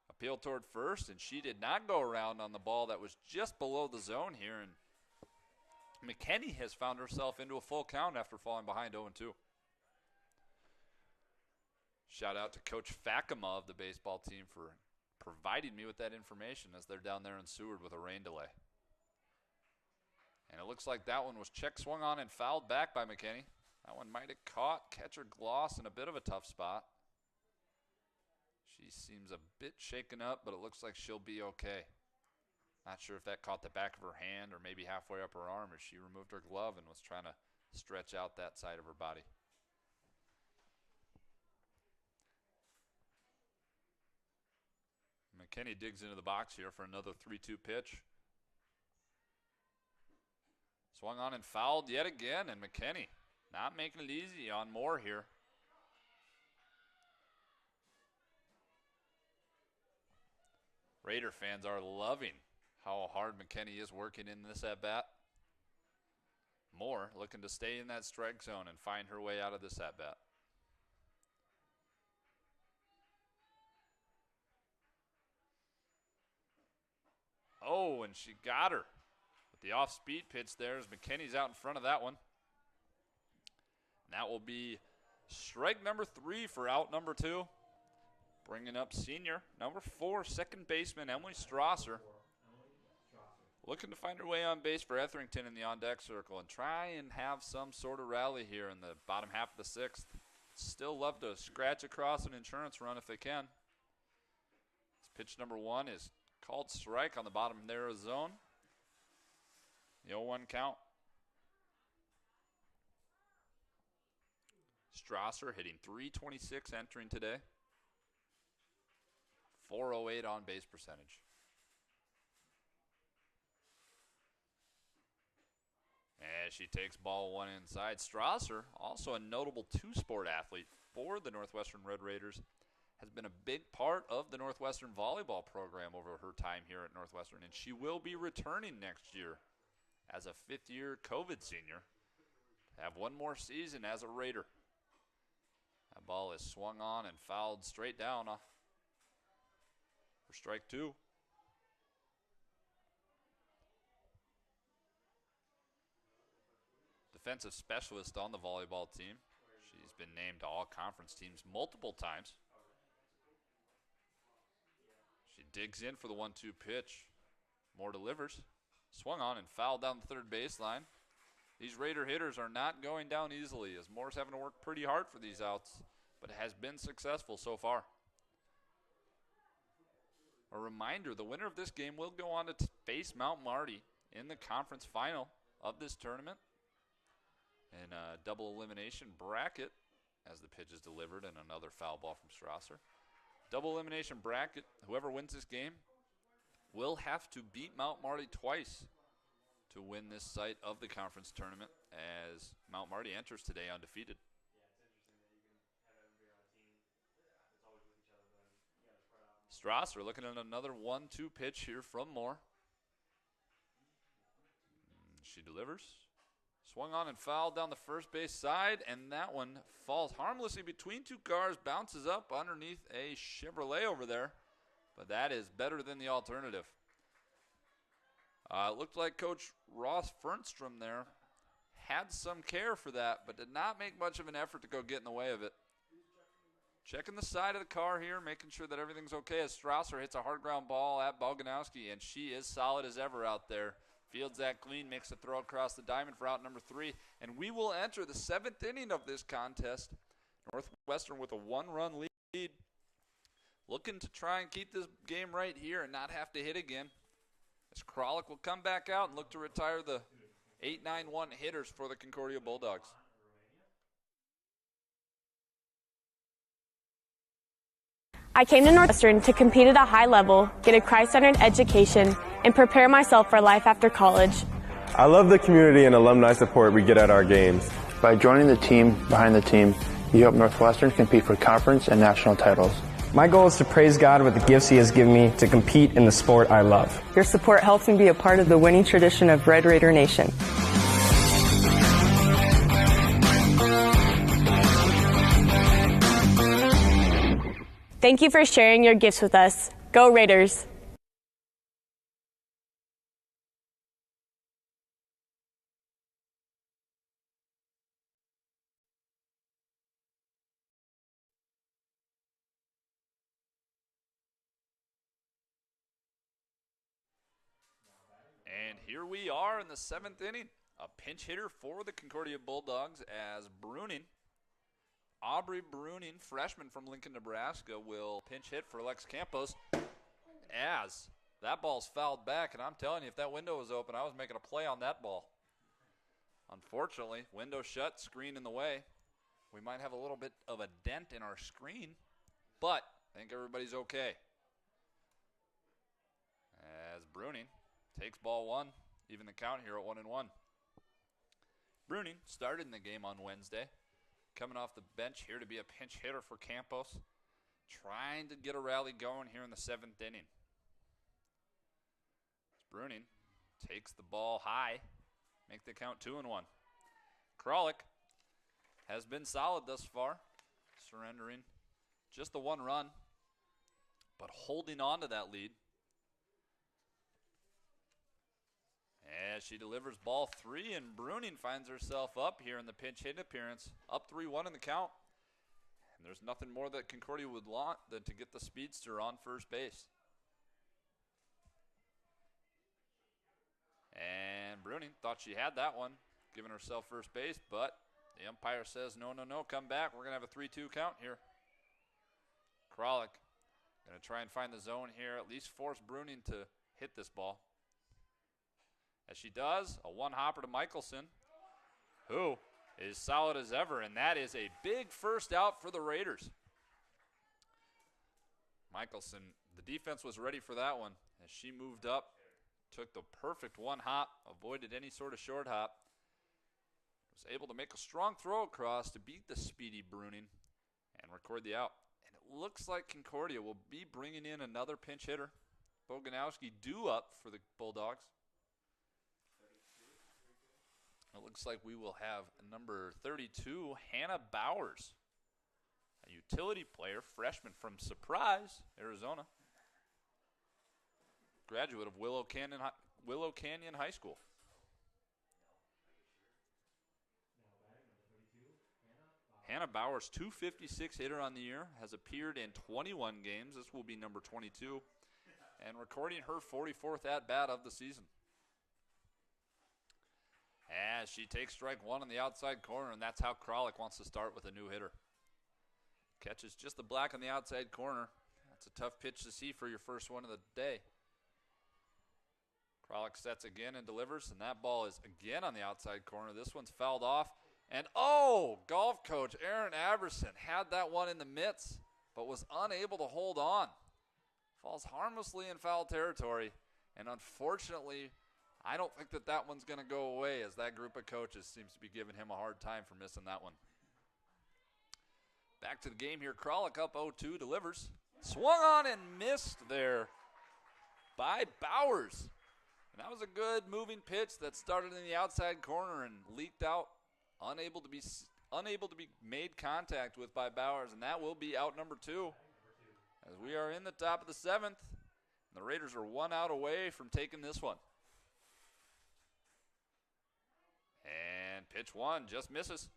appeal toward first, and she did not go around on the ball that was just below the zone here. And McKinney has found herself into a full count after falling behind 0-2. Shout out to Coach Fakema of the baseball team for providing me with that information as they're down there in Seward with a rain delay. And it looks like that one was check swung on and fouled back by McKinney. That one might have caught catcher Gloss in a bit of a tough spot. She seems a bit shaken up, but it looks like she'll be okay. Not sure if that caught the back of her hand or maybe halfway up her arm as she removed her glove and was trying to stretch out that side of her body. McKinney digs into the box here for another 3-2 pitch. Swung on and fouled yet again, and McKinney not making it easy on Moore here. Raider fans are loving how hard McKinney is working in this at-bat. Moore looking to stay in that strike zone and find her way out of this at-bat. Oh, and she got her. With the off-speed pitch there as McKinney's out in front of that one. And that will be strike number 3 for out number 2. Bringing up senior number 4, second baseman Emily Strasser. Looking to find her way on base for Etherington in the on-deck circle and try and have some sort of rally here in the bottom half of the 6th. Still love to scratch across an insurance run if they can. This pitch number 1 is called strike on the bottom there of zone. The 0-1 count. Strasser hitting .326 entering today. .408 on base percentage. As she takes ball 1 inside. Strasser, also a notable two-sport athlete for the Northwestern Red Raiders, has been a big part of the Northwestern volleyball program over her time here at Northwestern, and she will be returning next year as a fifth-year COVID senior to have one more season as a Raider. That ball is swung on and fouled straight down for strike two. Defensive specialist on the volleyball team. She's been named to all conference teams multiple times. She digs in for the 1-2 pitch. Moore delivers. Swung on and fouled down the third baseline. These Raider hitters are not going down easily as Moore's having to work pretty hard for these outs, but has been successful so far. A reminder, the winner of this game will go on to face Mount Marty in the conference final of this tournament in a double elimination bracket as the pitch is delivered and another foul ball from Strasser. Double elimination bracket, whoever wins this game will have to beat Mount Marty twice to win this site of the conference tournament as Mount Marty enters today undefeated. Strasser looking at another 1-2 pitch here from Moore. She delivers. Swung on and fouled down the first base side, and that one falls harmlessly between two cars, bounces up underneath a Chevrolet over there, but that is better than the alternative. It looked like Coach Ross Fernstrom there had some care for that, but did not make much of an effort to go get in the way of it. Checking the side of the car here, making sure that everything's okay as Strasser hits a hard ground ball at Boganowski, and she is solid as ever out there. Fields that clean, makes a throw across the diamond for out number 3, and we will enter the 7th inning of this contest. Northwestern with a 1-run lead, looking to try and keep this game right here and not have to hit again. As Kralik will come back out and look to retire the 8-9-1 hitters for the Concordia Bulldogs. I came to Northwestern to compete at a high level, get a Christ-centered education, and prepare myself for life after college. I love the community and alumni support we get at our games. By joining the team behind the team, you help Northwestern compete for conference and national titles. My goal is to praise God with the gifts He has given me to compete in the sport I love. Your support helps me be a part of the winning tradition of Red Raider Nation. Thank you for sharing your gifts with us. Go Raiders! And here we are in the 7th inning. A pinch hitter for the Concordia Bulldogs as Aubrey Bruning, freshman from Lincoln, Nebraska, will pinch hit for Lex Campos as that ball's fouled back. And I'm telling you, if that window was open, I was making a play on that ball. Unfortunately, window shut, screen in the way. We might have a little bit of a dent in our screen, but I think everybody's okay. As Bruning takes ball 1, even the count here at 1-1. Bruning started in the game on Wednesday. Coming off the bench here to be a pinch hitter for Campos. Trying to get a rally going here in the 7th inning. Bruning takes the ball high. Make the count 2-1. Kralik has been solid thus far. Surrendering just the 1 run, but holding on to that lead. As she delivers ball 3, and Bruning finds herself up here in the pinch hit appearance. Up 3-1 in the count. And there's nothing more that Concordia would want than to get the speedster on first base. And Bruning thought she had that one, giving herself first base, but the umpire says, no, come back. We're going to have a 3-2 count here. Kralik going to try and find the zone here, at least force Bruning to hit this ball. As she does, a 1-hopper to Michelson, who is solid as ever, and that is a big first out for the Raiders. Michelson, the defense was ready for that one as she moved up, took the perfect 1-hop, avoided any sort of short hop, was able to make a strong throw across to beat the speedy Bruning and record the out. And it looks like Concordia will be bringing in another pinch hitter. Boganowski due up for the Bulldogs. It looks like we will have number 32, Hannah Bowers, a utility player, freshman from Surprise, Arizona. graduate of Willow Canyon High School. Hannah Bowers, 256 hitter on the year, has appeared in 21 games. This will be number 22, and recording her 44th at-bat of the season. As she takes strike one on the outside corner, and that's how Kralik wants to start with a new hitter. Catches just the black on the outside corner. That's a tough pitch to see for your first one of the day. Kralik sets again and delivers, and that ball is again on the outside corner. This one's fouled off. And, golf coach Aaron Averson had that one in the mitts, but was unable to hold on. Falls harmlessly in foul territory, and unfortunately, I don't think that one's going to go away, as that group of coaches seems to be giving him a hard time for missing that one. Back to the game here. Kralik up 0-2, delivers. Swung on and missed there by Bowers. And that was a good moving pitch that started in the outside corner and leaked out, unable to be made contact with by Bowers, and that will be out number 2. As we are in the top of the 7th, and the Raiders are 1 out away from taking this one. And pitch 1 just misses.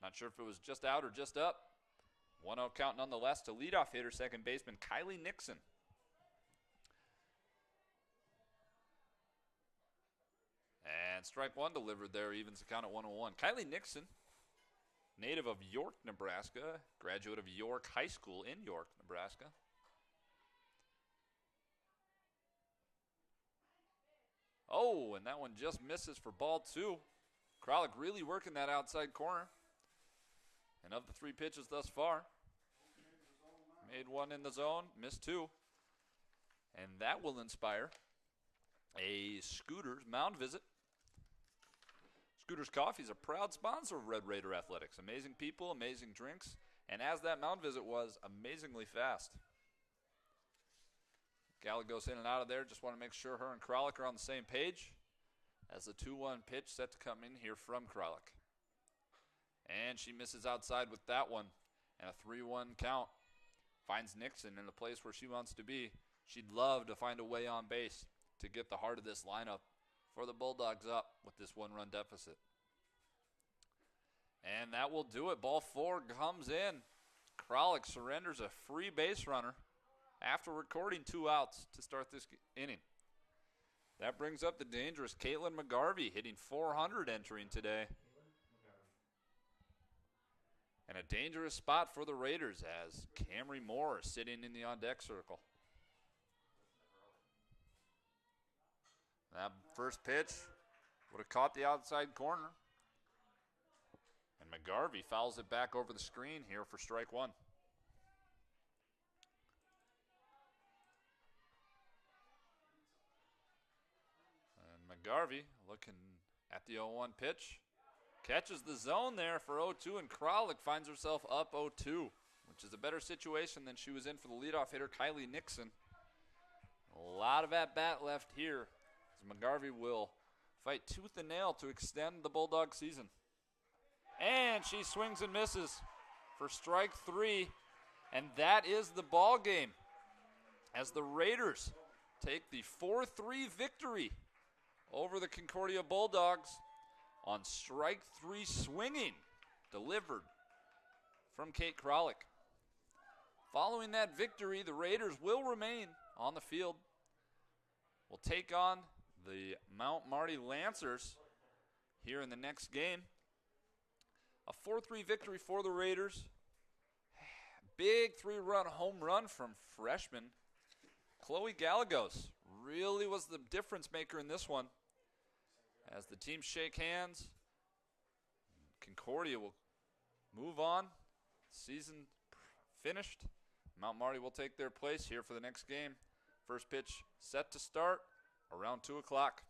Not sure if it was just out or just up. 1-0 count nonetheless to leadoff hitter, second baseman Kylie Nixon. And strike one delivered there, evens the count at 1-1. Kylie Nixon, native of York, Nebraska, graduate of York High School in York, Nebraska. Oh, and that one just misses for ball 2. Kralik really working that outside corner. And of the 3 pitches thus far, made one in the zone, missed 2. And that will inspire a Scooters mound visit. Scooters Coffee is a proud sponsor of Red Raider Athletics. Amazing people, amazing drinks, and as that mound visit was, amazingly fast. Gallagher goes in and out of there. Just want to make sure her and Kralik are on the same page as the 2-1 pitch set to come in here from Kralik. And she misses outside with that one, and a 3-1 count. Finds Nixon in the place where she wants to be. She'd love to find a way on base to get the heart of this lineup for the Bulldogs up with this 1-run deficit. And that will do it. Ball 4 comes in. Kralik surrenders a free base runner after recording 2 outs to start this inning. That brings up the dangerous Caitlin McGarvey, hitting .400 entering today. And a dangerous spot for the Raiders as Camry Moore is sitting in the on-deck circle. That first pitch would have caught the outside corner. And McGarvey fouls it back over the screen here for strike 1. And McGarvey looking at the 0-1 pitch. Catches the zone there for 0-2, and Kralik finds herself up 0-2, which is a better situation than she was in for the leadoff hitter, Kylie Nixon. A lot of at-bat left here, as McGarvey will fight tooth and nail to extend the Bulldog season. And she swings and misses for strike 3, and that is the ball game as the Raiders take the 4-3 victory over the Concordia Bulldogs on strike 3 swinging, delivered from Kate Kralik. Following that victory, the Raiders will remain on the field. We'll take on the Mount Marty Lancers here in the next game. A 4-3 victory for the Raiders. Big 3-run home run from freshman Chloe Gallegos. Really was the difference maker in this one. As the teams shake hands, Concordia will move on. Season finished. Mount Marty will take their place here for the next game. First pitch set to start around 2 o'clock.